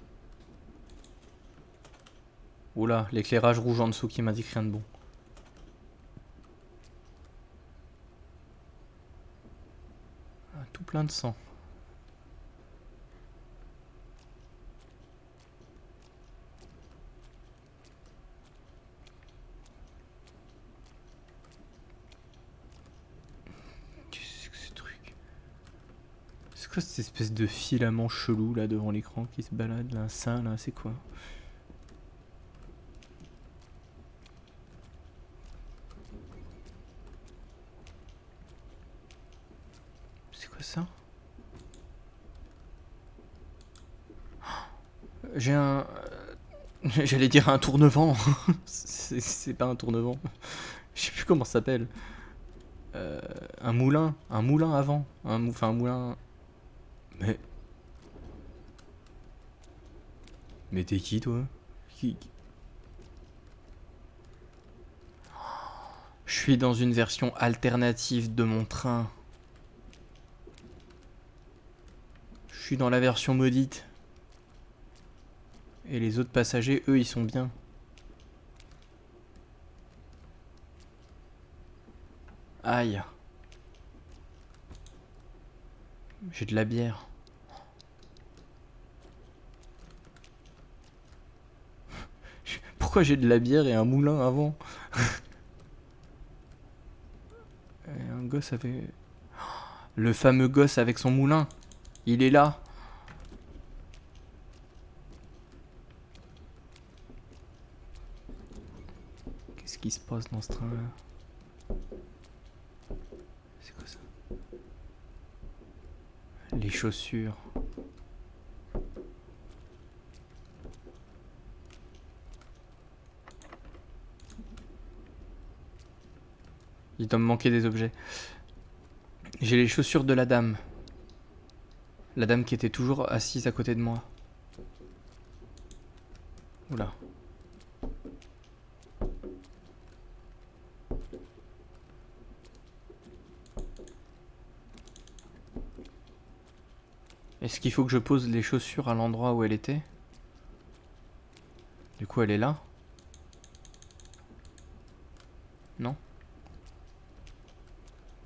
Oula, l'éclairage rouge en dessous qui m'indique rien de bon. Ah, tout plein de sang. Qu'est-ce que ce truc? C'est quoi cette espèce de filament chelou là devant l'écran qui se balade là? Ça là, c'est quoi? C'est quoi ça? J'ai un... J'allais dire un tourne-vent. C'est pas un tourne-vent. Je sais plus comment ça s'appelle. Un moulin avant. Enfin un moulin... Mais t'es qui toi? Je suis dans une version alternative de mon train. Je suis dans la version maudite. Et les autres passagers, eux, ils sont bien. Aïe. J'ai de la bière. Pourquoi j'ai de la bière et un moulin avant? Et un gosse avec... Le fameux gosse avec son moulin. Il est là. qui se passe dans ce train-là? C'est quoi ça? Les chaussures. Il doit me manquer des objets. J'ai les chaussures de la dame. La dame qui était toujours assise à côté de moi. Oula. Est-ce qu'il faut que je pose les chaussures à l'endroit où elle était? Du coup, elle est là? Non?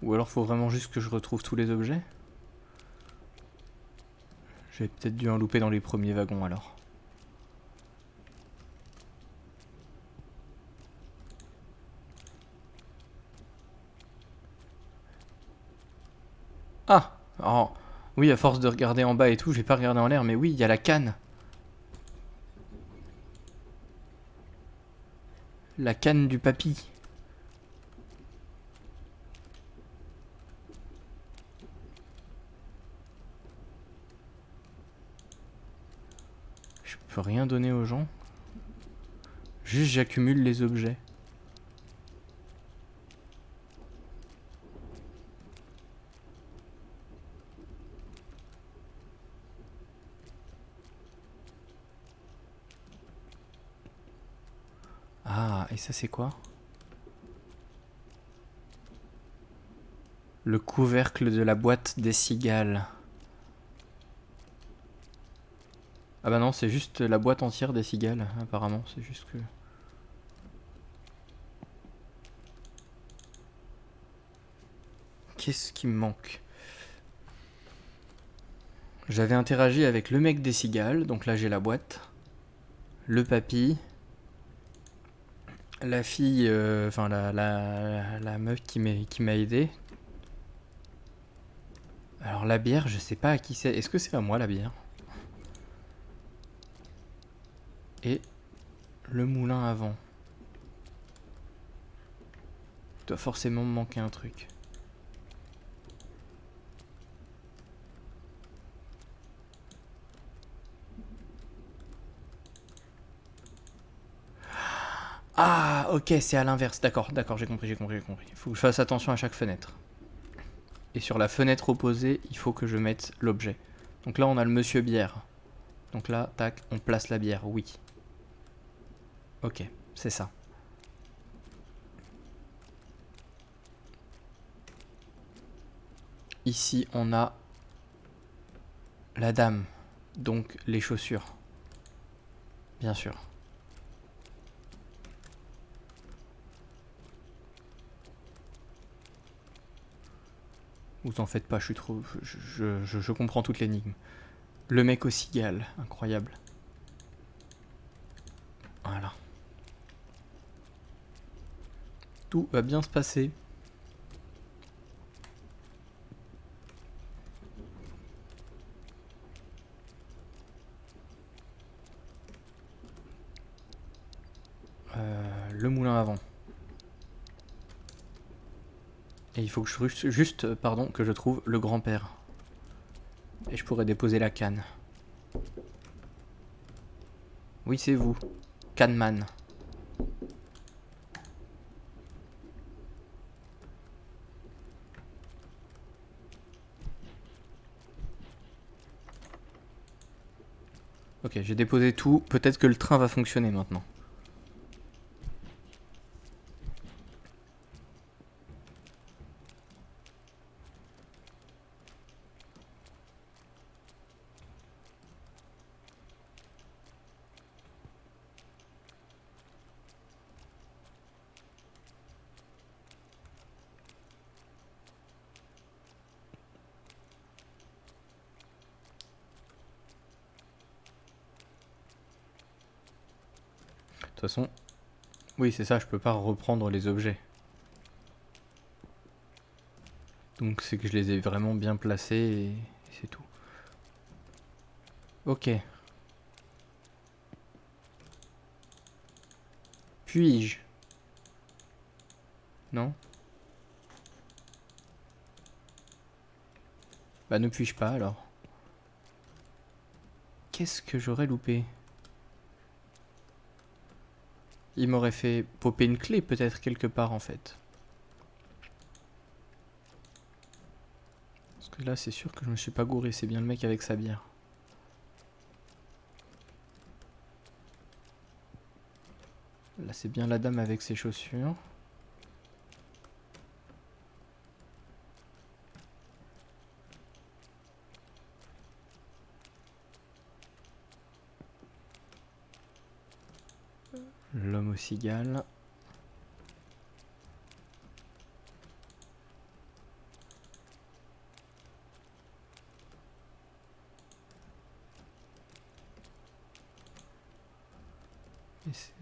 Ou alors faut vraiment juste que je retrouve tous les objets? J'ai peut-être dû en louper dans les premiers wagons alors. Ah! Oh. Oui, à force de regarder en bas et tout, j'ai pas regardé en l'air, mais oui, il y a la canne. La canne du papy. Je peux rien donner aux gens. Juste j'accumule les objets. Ah, et ça c'est quoi? Le couvercle de la boîte des cigales. Ah bah non, c'est juste la boîte entière des cigales, apparemment, c'est juste que... Qu'est-ce qui me manque? J'avais interagi avec le mec des cigales, donc là j'ai la boîte. Le papy. La fille, enfin la meuf qui m'a aidé. Alors la bière, je sais pas à qui c'est. Est-ce que c'est à moi la bière? Et le moulin avant. Il doit forcément me manquer un truc. Ah, ok, c'est à l'inverse. D'accord, d'accord, j'ai compris. Il faut que je fasse attention à chaque fenêtre. Et sur la fenêtre opposée, il faut que je mette l'objet. Donc là, on a le monsieur bière. Donc là, tac, on place la bière, oui. Ok, c'est ça. Ici, on a la dame. Donc les chaussures. Bien sûr. Vous en faites pas, je suis trop... Je comprends toute l'énigme. Le mec aux cigales, incroyable. Voilà. Tout va bien se passer. Le moulin avant. Et il faut que juste, pardon, que je trouve le grand-père. Et je pourrais déposer la canne. Oui, c'est vous. Canman. Ok, j'ai déposé tout. Peut-être que le train va fonctionner maintenant. De toute façon, oui, c'est ça, je peux pas reprendre les objets. Donc c'est que je les ai vraiment bien placés et c'est tout. Ok. Puis-je Non? Bah ne puis-je pas alors? Qu'est-ce que j'aurais loupé? Il m'aurait fait popper une clé peut-être quelque part en fait. Parce que là c'est sûr que je me suis pas gouré, c'est bien le mec avec sa bière. Là c'est bien la dame avec ses chaussures. L'homme aux cigales. Et c'est...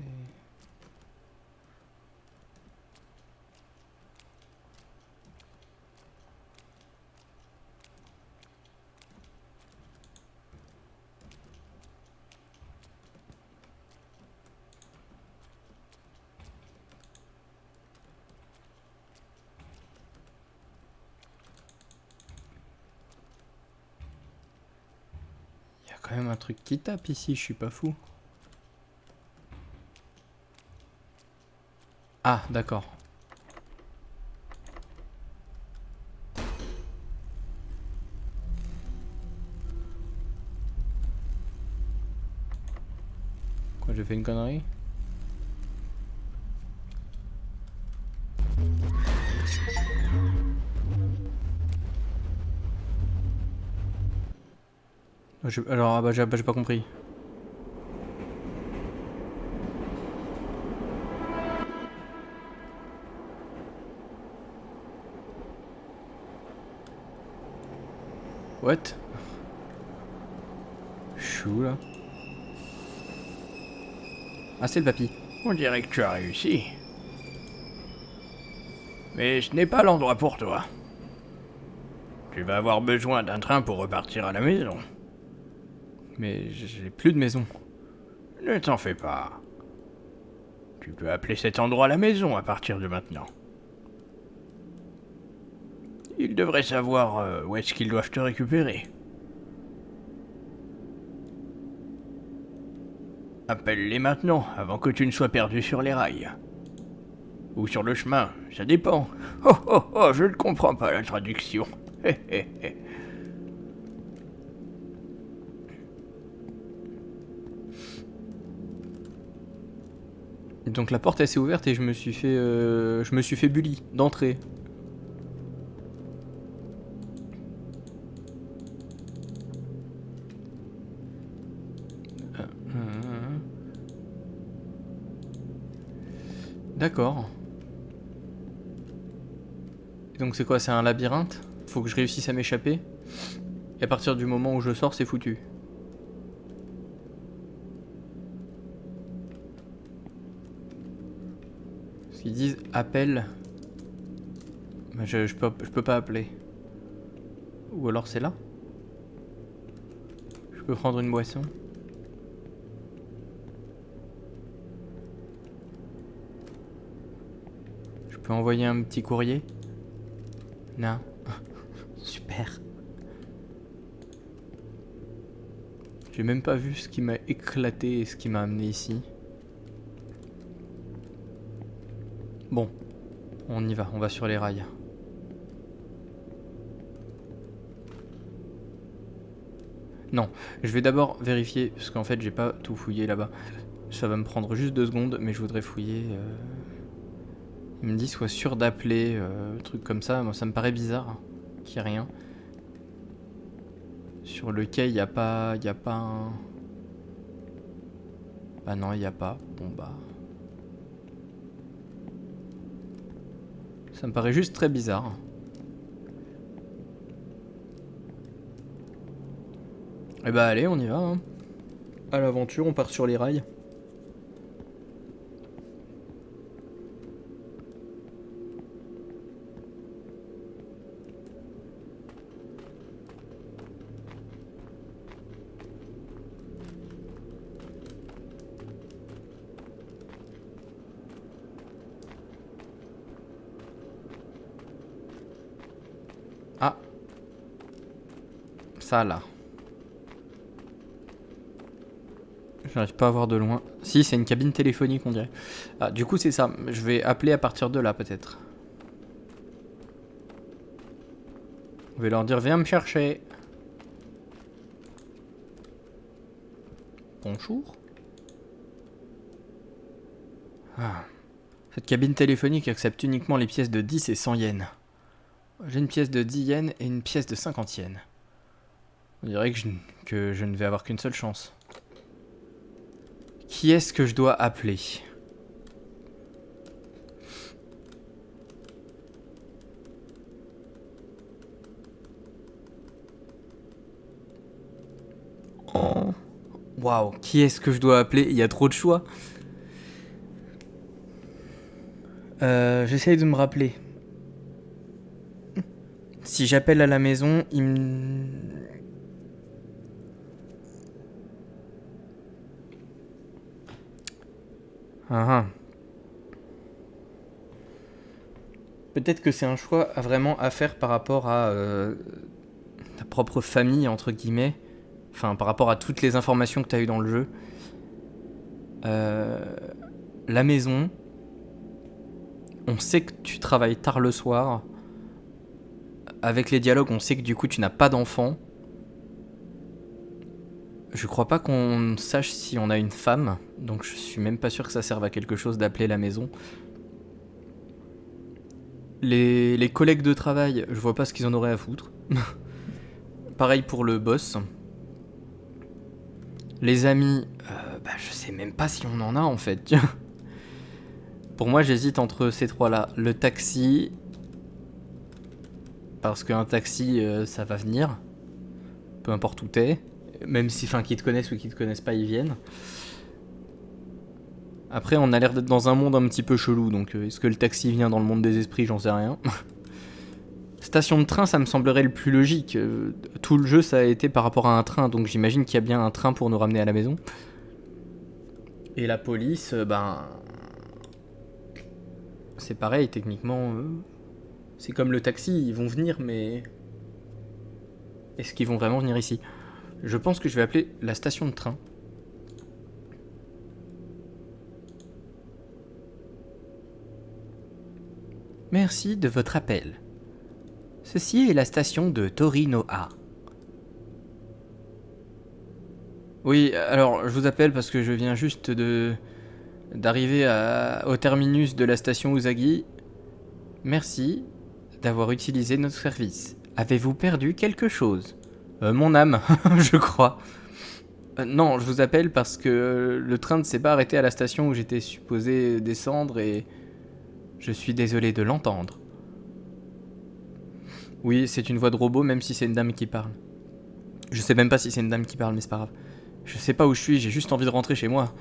Il y a quand même un truc qui tape ici, je suis pas fou. Ah, d'accord. Quoi, j'ai fait une connerie? Alors, ah bah j'ai pas compris. What? Chou là. Ah, c'est le papy. On dirait que tu as réussi. Mais ce n'est pas l'endroit pour toi. Tu vas avoir besoin d'un train pour repartir à la maison. Mais j'ai plus de maison. Ne t'en fais pas. Tu peux appeler cet endroit la maison à partir de maintenant. Ils devraient savoir où est-ce qu'ils doivent te récupérer. Appelle-les maintenant, avant que tu ne sois perdu sur les rails. Ou sur le chemin, ça dépend. Oh oh oh, je ne comprends pas la traduction. Hé hé hé. Donc la porte elle s'est ouverte et je me suis fait bully d'entrée. D'accord. Et donc c'est quoi, c'est un labyrinthe? Faut que je réussisse à m'échapper. Et à partir du moment où je sors, c'est foutu. Parce qu'ils disent appel. Mais je peux pas appeler. Ou alors c'est là? Je peux prendre une boisson. Je peux envoyer un petit courrier? Non. Super. J'ai même pas vu ce qui m'a éclaté et ce qui m'a amené ici. Bon, on y va, on va sur les rails. Non, je vais d'abord vérifier, parce qu'en fait j'ai pas tout fouillé là-bas. Ça va me prendre juste 2 secondes, mais je voudrais fouiller. Il me dit sois sûr d'appeler, truc comme ça. Moi ça me paraît bizarre hein, qu'il n'y ait rien. Sur le quai il n'y a pas un... Bah non il n'y a pas. Bon bah... Ça me paraît juste très bizarre. Et bah allez on y va hein. À l'aventure on part sur les rails. Ça là. J'arrive pas à voir de loin. Si, c'est une cabine téléphonique, on dirait. Ah, du coup, c'est ça. Je vais appeler à partir de là, peut-être. Je vais leur dire, viens me chercher. Bonjour. Ah. Cette cabine téléphonique accepte uniquement les pièces de 10 et 100 yens. J'ai une pièce de 10 yens et une pièce de 50 yens. On dirait que je ne vais avoir qu'une seule chance. Qui est-ce que je dois appeler? Oh. Waouh, qui est-ce que je dois appeler? Il y a trop de choix. J'essaye de me rappeler. Si j'appelle à la maison, il me... Ah, ah. Peut-être que c'est un choix vraiment à faire par rapport à ta propre famille, entre guillemets. Enfin, par rapport à toutes les informations que tu as eues dans le jeu. La maison. On sait que tu travailles tard le soir. Avec les dialogues, on sait que du coup, tu n'as pas d'enfant. Je crois pas qu'on sache si on a une femme. Donc je suis même pas sûr que ça serve à quelque chose d'appeler la maison. Les collègues de travail, je vois pas ce qu'ils en auraient à foutre. Pareil pour le boss. Les amis, je sais même pas si on en a en fait. Pour moi, j'hésite entre ces trois-là. Le taxi, parce qu'un taxi, ça va venir. Peu importe où t'es. Même si, qu'ils te connaissent ou qu'ils te connaissent pas, ils viennent. Après, on a l'air d'être dans un monde un petit peu chelou, donc est-ce que le taxi vient dans le monde des esprits? J'en sais rien. Station de train, ça me semblerait le plus logique. Tout le jeu, ça a été par rapport à un train, donc j'imagine qu'il y a bien un train pour nous ramener à la maison. Et la police, c'est pareil, techniquement. C'est comme le taxi, ils vont venir, mais... Est-ce qu'ils vont vraiment venir ici? Je pense que je vais appeler la station de train. Merci de votre appel. Ceci est la station de Torinoa. Oui, alors je vous appelle parce que je viens juste d'arriver au terminus de la station Usagi. Merci d'avoir utilisé notre service. Avez-vous perdu quelque chose? Mon âme, je crois. Non, je vous appelle parce que le train ne s'est pas arrêté à la station où j'étais supposé descendre et je suis désolé de l'entendre. Oui, c'est une voix de robot même si c'est une dame qui parle. Je sais même pas si c'est une dame qui parle, mais c'est pas grave. Je sais pas où je suis, j'ai juste envie de rentrer chez moi.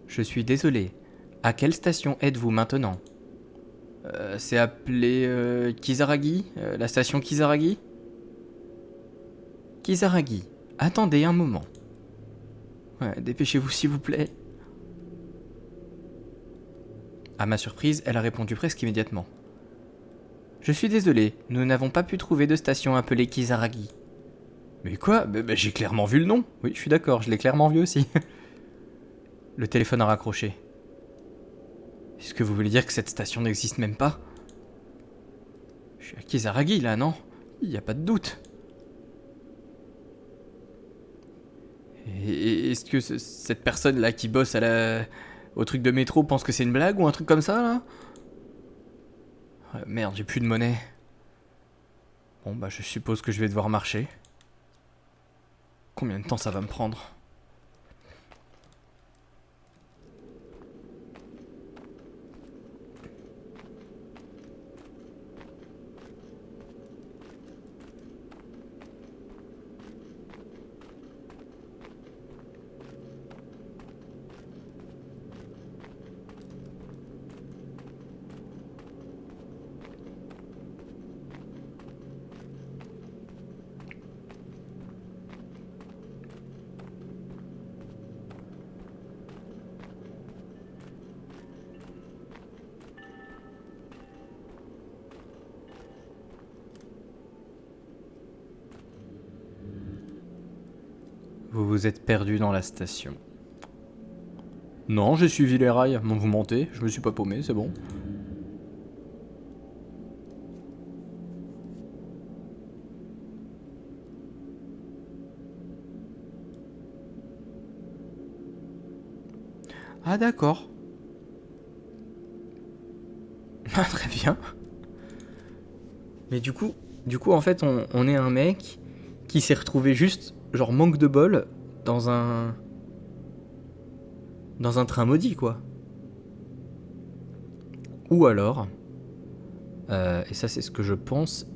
Je suis désolé. À quelle station êtes-vous maintenant? C'est appelé Kisaragi, la station Kisaragi? Kisaragi, attendez un moment. Ouais, dépêchez-vous s'il vous plaît. À ma surprise, elle a répondu presque immédiatement. Je suis désolé, nous n'avons pas pu trouver de station appelée Kisaragi. Mais quoi? J'ai clairement vu le nom. Oui, je suis d'accord, je l'ai clairement vu aussi. Le téléphone a raccroché. Est-ce que vous voulez dire que cette station n'existe même pas? Je suis à Kisaragi là, non? Il n'y a pas de doute. Et est-ce que cette personne là qui bosse au truc de métro pense que c'est une blague ou un truc comme ça là? Merde, j'ai plus de monnaie. Bon je suppose que je vais devoir marcher. Combien de temps ça va me prendre? Vous vous êtes perdu dans la station. Non, j'ai suivi les rails. Non, vous mentez, je me suis pas paumé, c'est bon. Ah d'accord. Ah très bien. Mais du coup en fait on est un mec qui s'est retrouvé juste, genre manque de bol, dans un train maudit quoi. Ou alors, et ça c'est ce que je pense,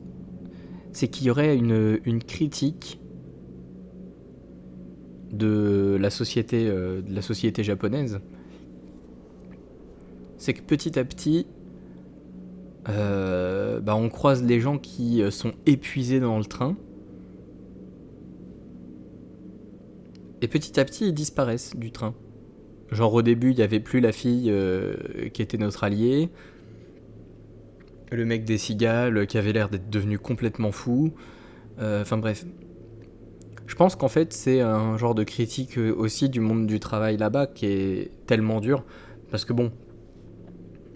c'est qu'il y aurait une critique de la société japonaise. C'est que petit à petit, on croise les gens qui sont épuisés dans le train. Et petit à petit, ils disparaissent du train. Genre au début, il n'y avait plus la fille qui était notre allié. Le mec des cigales qui avait l'air d'être devenu complètement fou. Enfin bref. Je pense qu'en fait, c'est un genre de critique aussi du monde du travail là-bas qui est tellement dur. Parce que bon,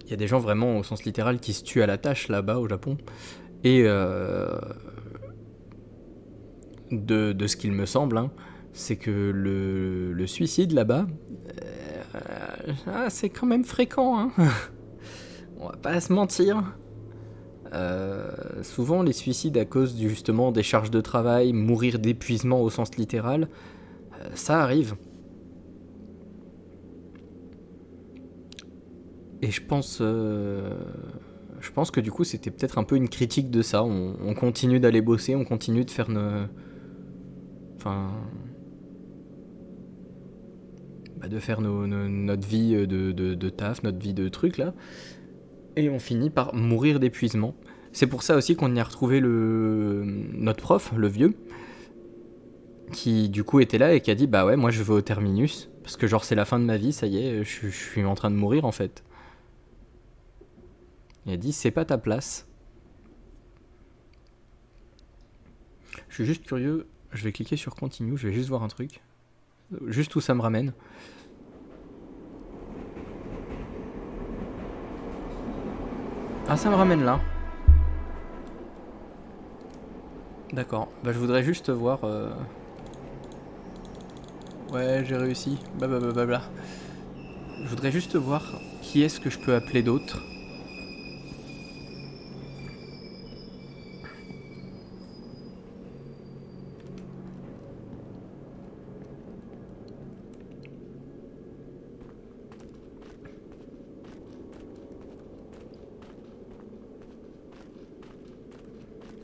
il y a des gens vraiment au sens littéral qui se tuent à la tâche là-bas au Japon. Et de ce qu'il me semble, hein, c'est que le suicide là-bas, c'est quand même fréquent. Hein. On va pas se mentir. Souvent les suicides à cause justement des charges de travail, mourir d'épuisement au sens littéral, ça arrive. Et je pense que du coup c'était peut-être un peu une critique de ça. On continue d'aller bosser, on continue de faire notre vie de taf, notre vie de truc là. Et on finit par mourir d'épuisement. C'est pour ça aussi qu'on y a retrouvé notre prof, le vieux, qui du coup était là et qui a dit bah ouais, moi je vais au terminus, parce que genre c'est la fin de ma vie, ça y est, je suis en train de mourir en fait. Il a dit c'est pas ta place. Je suis juste curieux, je vais cliquer sur continue, je vais juste voir un truc. Juste où ça me ramène. Ah, ça me ramène là. D'accord. Bah, je voudrais juste voir. Ouais, j'ai réussi. Blablabla. Je voudrais juste voir qui est-ce que je peux appeler d'autre.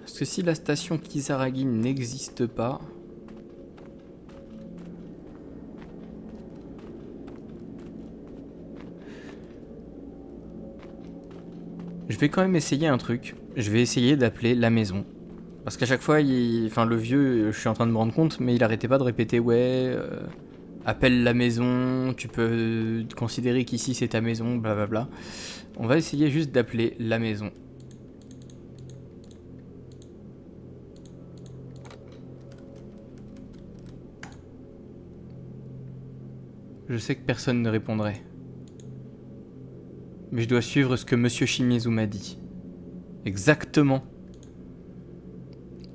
Parce que si la station Kisaragi n'existe pas... Je vais quand même essayer un truc. Je vais essayer d'appeler la maison. Parce qu'à chaque fois, le vieux, je suis en train de me rendre compte, mais il arrêtait pas de répéter ouais, appelle la maison, tu peux considérer qu'ici c'est ta maison, blablabla. On va essayer juste d'appeler la maison. Je sais que personne ne répondrait. Mais je dois suivre ce que Monsieur Shimizu m'a dit. Exactement.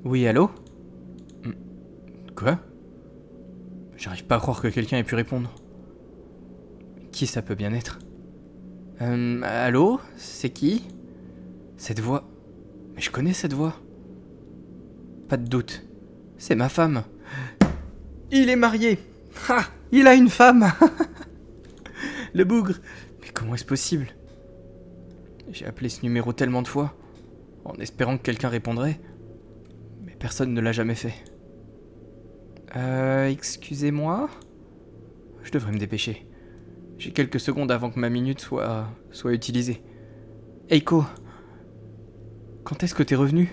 Oui, allô ? Quoi ? J'arrive pas à croire que quelqu'un ait pu répondre. Qui ça peut bien être ? Allô ? C'est qui ? Cette voix... Mais je connais cette voix. Pas de doute. C'est ma femme. Il est marié. Ah ! Il a une femme. Le bougre. Mais comment est-ce possible ? J'ai appelé ce numéro tellement de fois, en espérant que quelqu'un répondrait, mais personne ne l'a jamais fait. Excusez-moi ? Je devrais me dépêcher. J'ai quelques secondes avant que ma minute soit utilisée. Eiko, quand est-ce que t'es revenu ?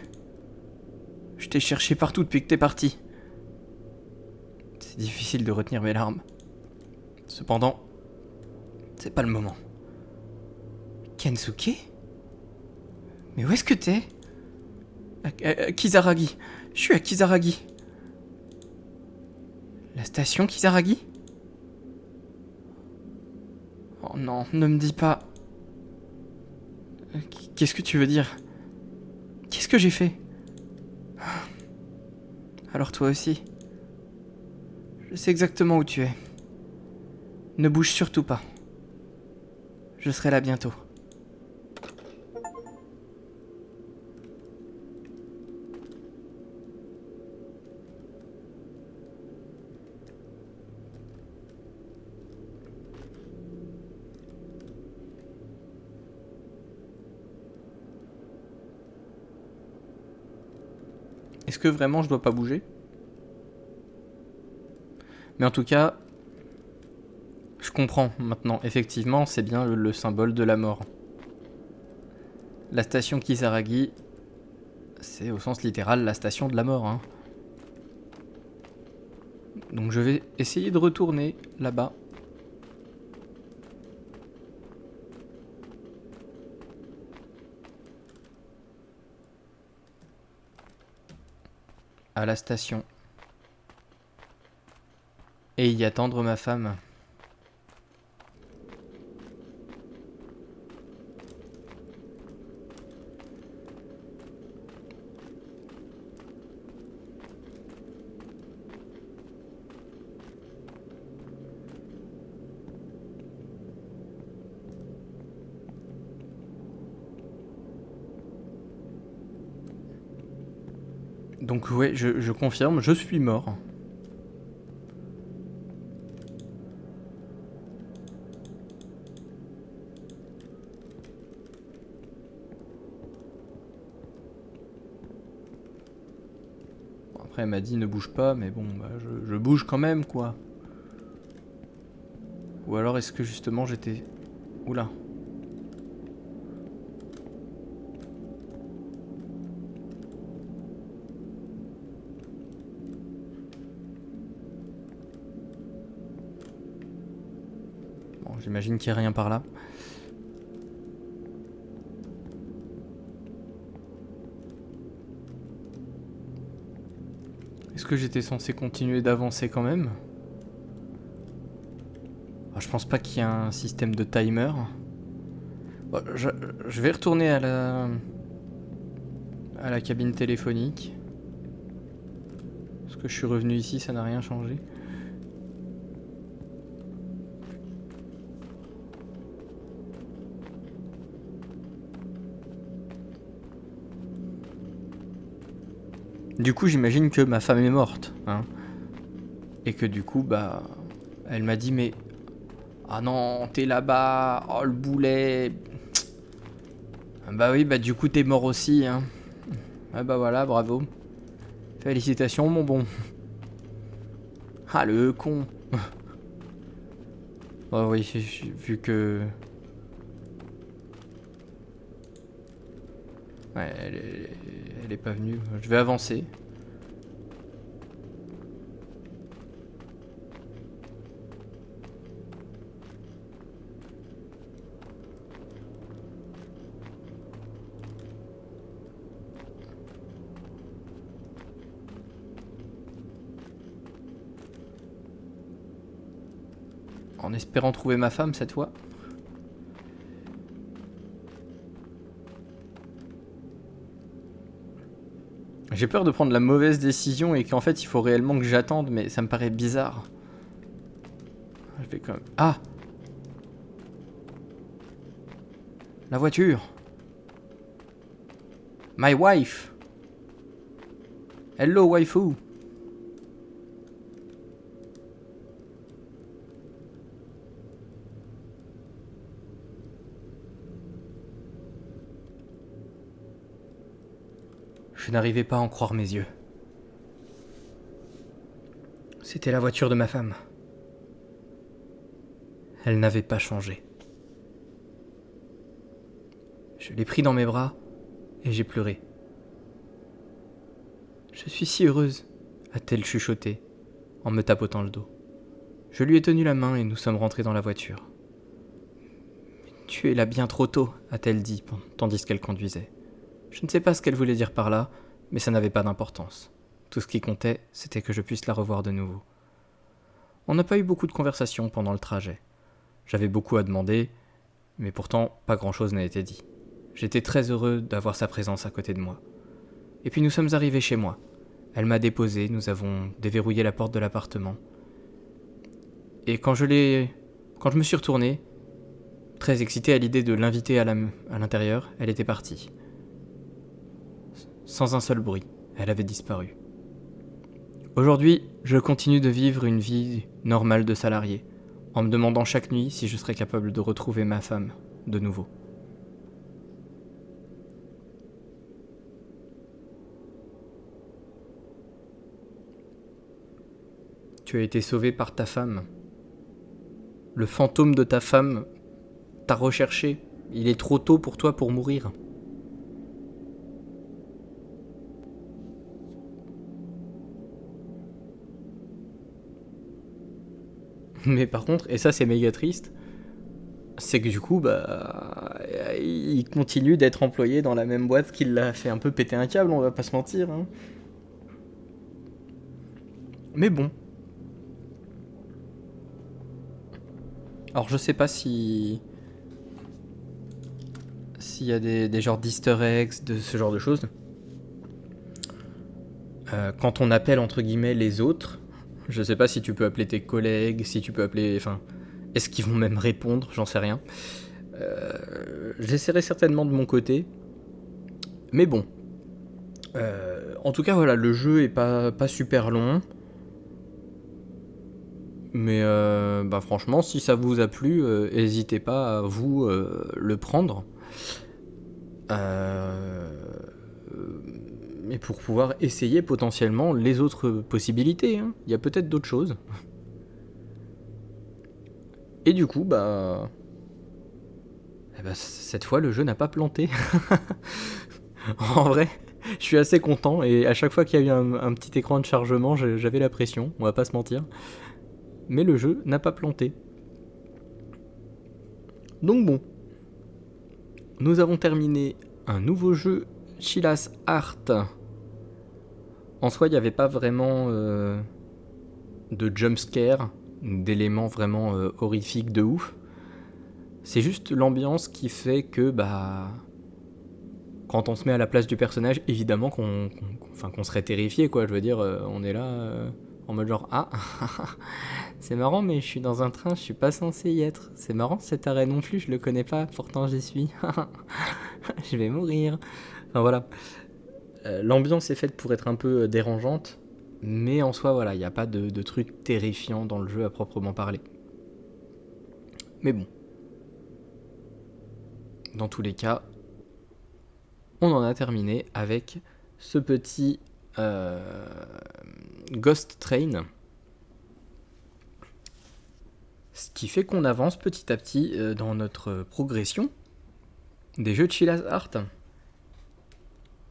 Je t'ai cherché partout depuis que t'es parti. C'est difficile de retenir mes larmes. Cependant, c'est pas le moment. Kensuke ? Mais où est-ce que t'es ? Kisaragi. Je suis à Kisaragi. La station Kisaragi? Oh non, ne me dis pas... Qu'est-ce que tu veux dire? Qu'est-ce que j'ai fait? Alors toi aussi. Je sais exactement où tu es. Ne bouge surtout pas. Je serai là bientôt. Est-ce que vraiment je dois pas bouger? Mais en tout cas, je comprends maintenant. Effectivement, c'est bien le symbole de la mort. La station Kisaragi, c'est au sens littéral la station de la mort. Hein. Donc je vais essayer de retourner là-bas. À la station. Et y attendre ma femme. Donc ouais, je confirme, je suis mort. Bon, après elle m'a dit ne bouge pas, mais bon, bah, je bouge quand même quoi. Ou alors est-ce que justement j'étais... Oula. J'imagine qu'il n'y a rien par là. Est-ce que j'étais censé continuer d'avancer quand même? Je pense pas qu'il y ait un système de timer. Bon, je vais retourner à la cabine téléphonique. Parce que je suis revenu ici, ça n'a rien changé. Du coup, j'imagine que ma femme est morte, hein. Et que du coup, bah... Elle m'a dit, mais... Ah non, t'es là-bas, oh le boulet... Bah oui, bah du coup, t'es mort aussi, hein. Ah bah voilà, bravo. Félicitations, mon bon. Ah, le con. Oh oui, vu que... Ouais, elle est pas venue. Je vais avancer. En espérant trouver ma femme cette fois. J'ai peur de prendre la mauvaise décision et qu'en fait il faut réellement que j'attende, mais ça me paraît bizarre. Je vais quand même... Ah! La voiture! My wife! Hello waifu! Je n'arrivais pas à en croire mes yeux. C'était la voiture de ma femme. Elle n'avait pas changé. Je l'ai pris dans mes bras et j'ai pleuré. Je suis si heureuse, a-t-elle chuchoté, en me tapotant le dos. Je lui ai tenu la main et nous sommes rentrés dans la voiture. Tu es là bien trop tôt, a-t-elle dit, tandis qu'elle conduisait. Je ne sais pas ce qu'elle voulait dire par là, mais ça n'avait pas d'importance. Tout ce qui comptait, c'était que je puisse la revoir de nouveau. On n'a pas eu beaucoup de conversations pendant le trajet. J'avais beaucoup à demander, mais pourtant pas grand-chose n'a été dit. J'étais très heureux d'avoir sa présence à côté de moi. Et puis nous sommes arrivés chez moi. Elle m'a déposé, nous avons déverrouillé la porte de l'appartement. Et quand je me suis retourné, très excité à l'idée de l'inviter à l'intérieur, elle était partie. Sans un seul bruit, elle avait disparu. Aujourd'hui, je continue de vivre une vie normale de salarié, en me demandant chaque nuit si je serais capable de retrouver ma femme de nouveau. Tu as été sauvé par ta femme. Le fantôme de ta femme t'a recherché. Il est trop tôt pour toi pour mourir. Mais par contre, et ça c'est méga triste, c'est que du coup, il continue d'être employé dans la même boîte qui l'a fait un peu péter un câble, on va pas se mentir. Hein. Mais bon. Alors je sais pas s'il y a des genres d'easter eggs, de ce genre de choses. Quand on appelle entre guillemets les autres, je sais pas si tu peux appeler tes collègues, si tu peux appeler... Enfin, est-ce qu'ils vont même répondre? J'en sais rien. J'essaierai certainement de mon côté. Mais bon. En tout cas, voilà, le jeu est pas super long. Mais franchement, si ça vous a plu, n'hésitez pas à vous le prendre. Mais pour pouvoir essayer potentiellement les autres possibilités. Hein. Il y a peut-être d'autres choses. Et du coup, cette fois, le jeu n'a pas planté. En vrai, je suis assez content. Et à chaque fois qu'il y a eu un petit écran de chargement, j'avais la pression. On va pas se mentir. Mais le jeu n'a pas planté. Donc bon. Nous avons terminé un nouveau jeu, Chilla's Art. En soi, il n'y avait pas vraiment de jumpscare, d'éléments vraiment horrifiques de ouf. C'est juste l'ambiance qui fait que, quand on se met à la place du personnage, évidemment qu'on serait terrifié, quoi. Je veux dire, on est là en mode genre, ah, c'est marrant, mais je suis dans un train, je suis pas censé y être. C'est marrant, cet arrêt non plus, je le connais pas, pourtant j'y suis. Je vais mourir. Enfin voilà. L'ambiance est faite pour être un peu dérangeante, mais en soi, voilà, il n'y a pas de truc terrifiant dans le jeu à proprement parler. Mais bon. Dans tous les cas, on en a terminé avec ce petit Ghost Train. Ce qui fait qu'on avance petit à petit dans notre progression des jeux de Chilla's Art.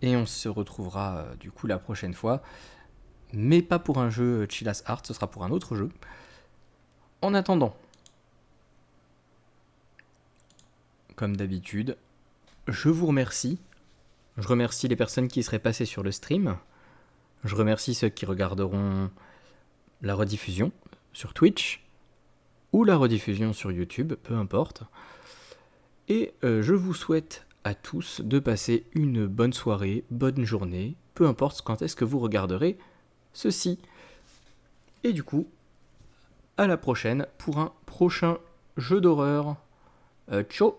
Et on se retrouvera du coup la prochaine fois. Mais pas pour un jeu Chilla's Art, ce sera pour un autre jeu. En attendant, comme d'habitude, je vous remercie. Je remercie les personnes qui seraient passées sur le stream. Je remercie ceux qui regarderont la rediffusion sur Twitch ou la rediffusion sur YouTube, peu importe. Et je vous souhaite à tous de passer une bonne soirée, bonne journée, peu importe quand est-ce que vous regarderez ceci. Et du coup, à la prochaine pour un prochain jeu d'horreur. Ciao.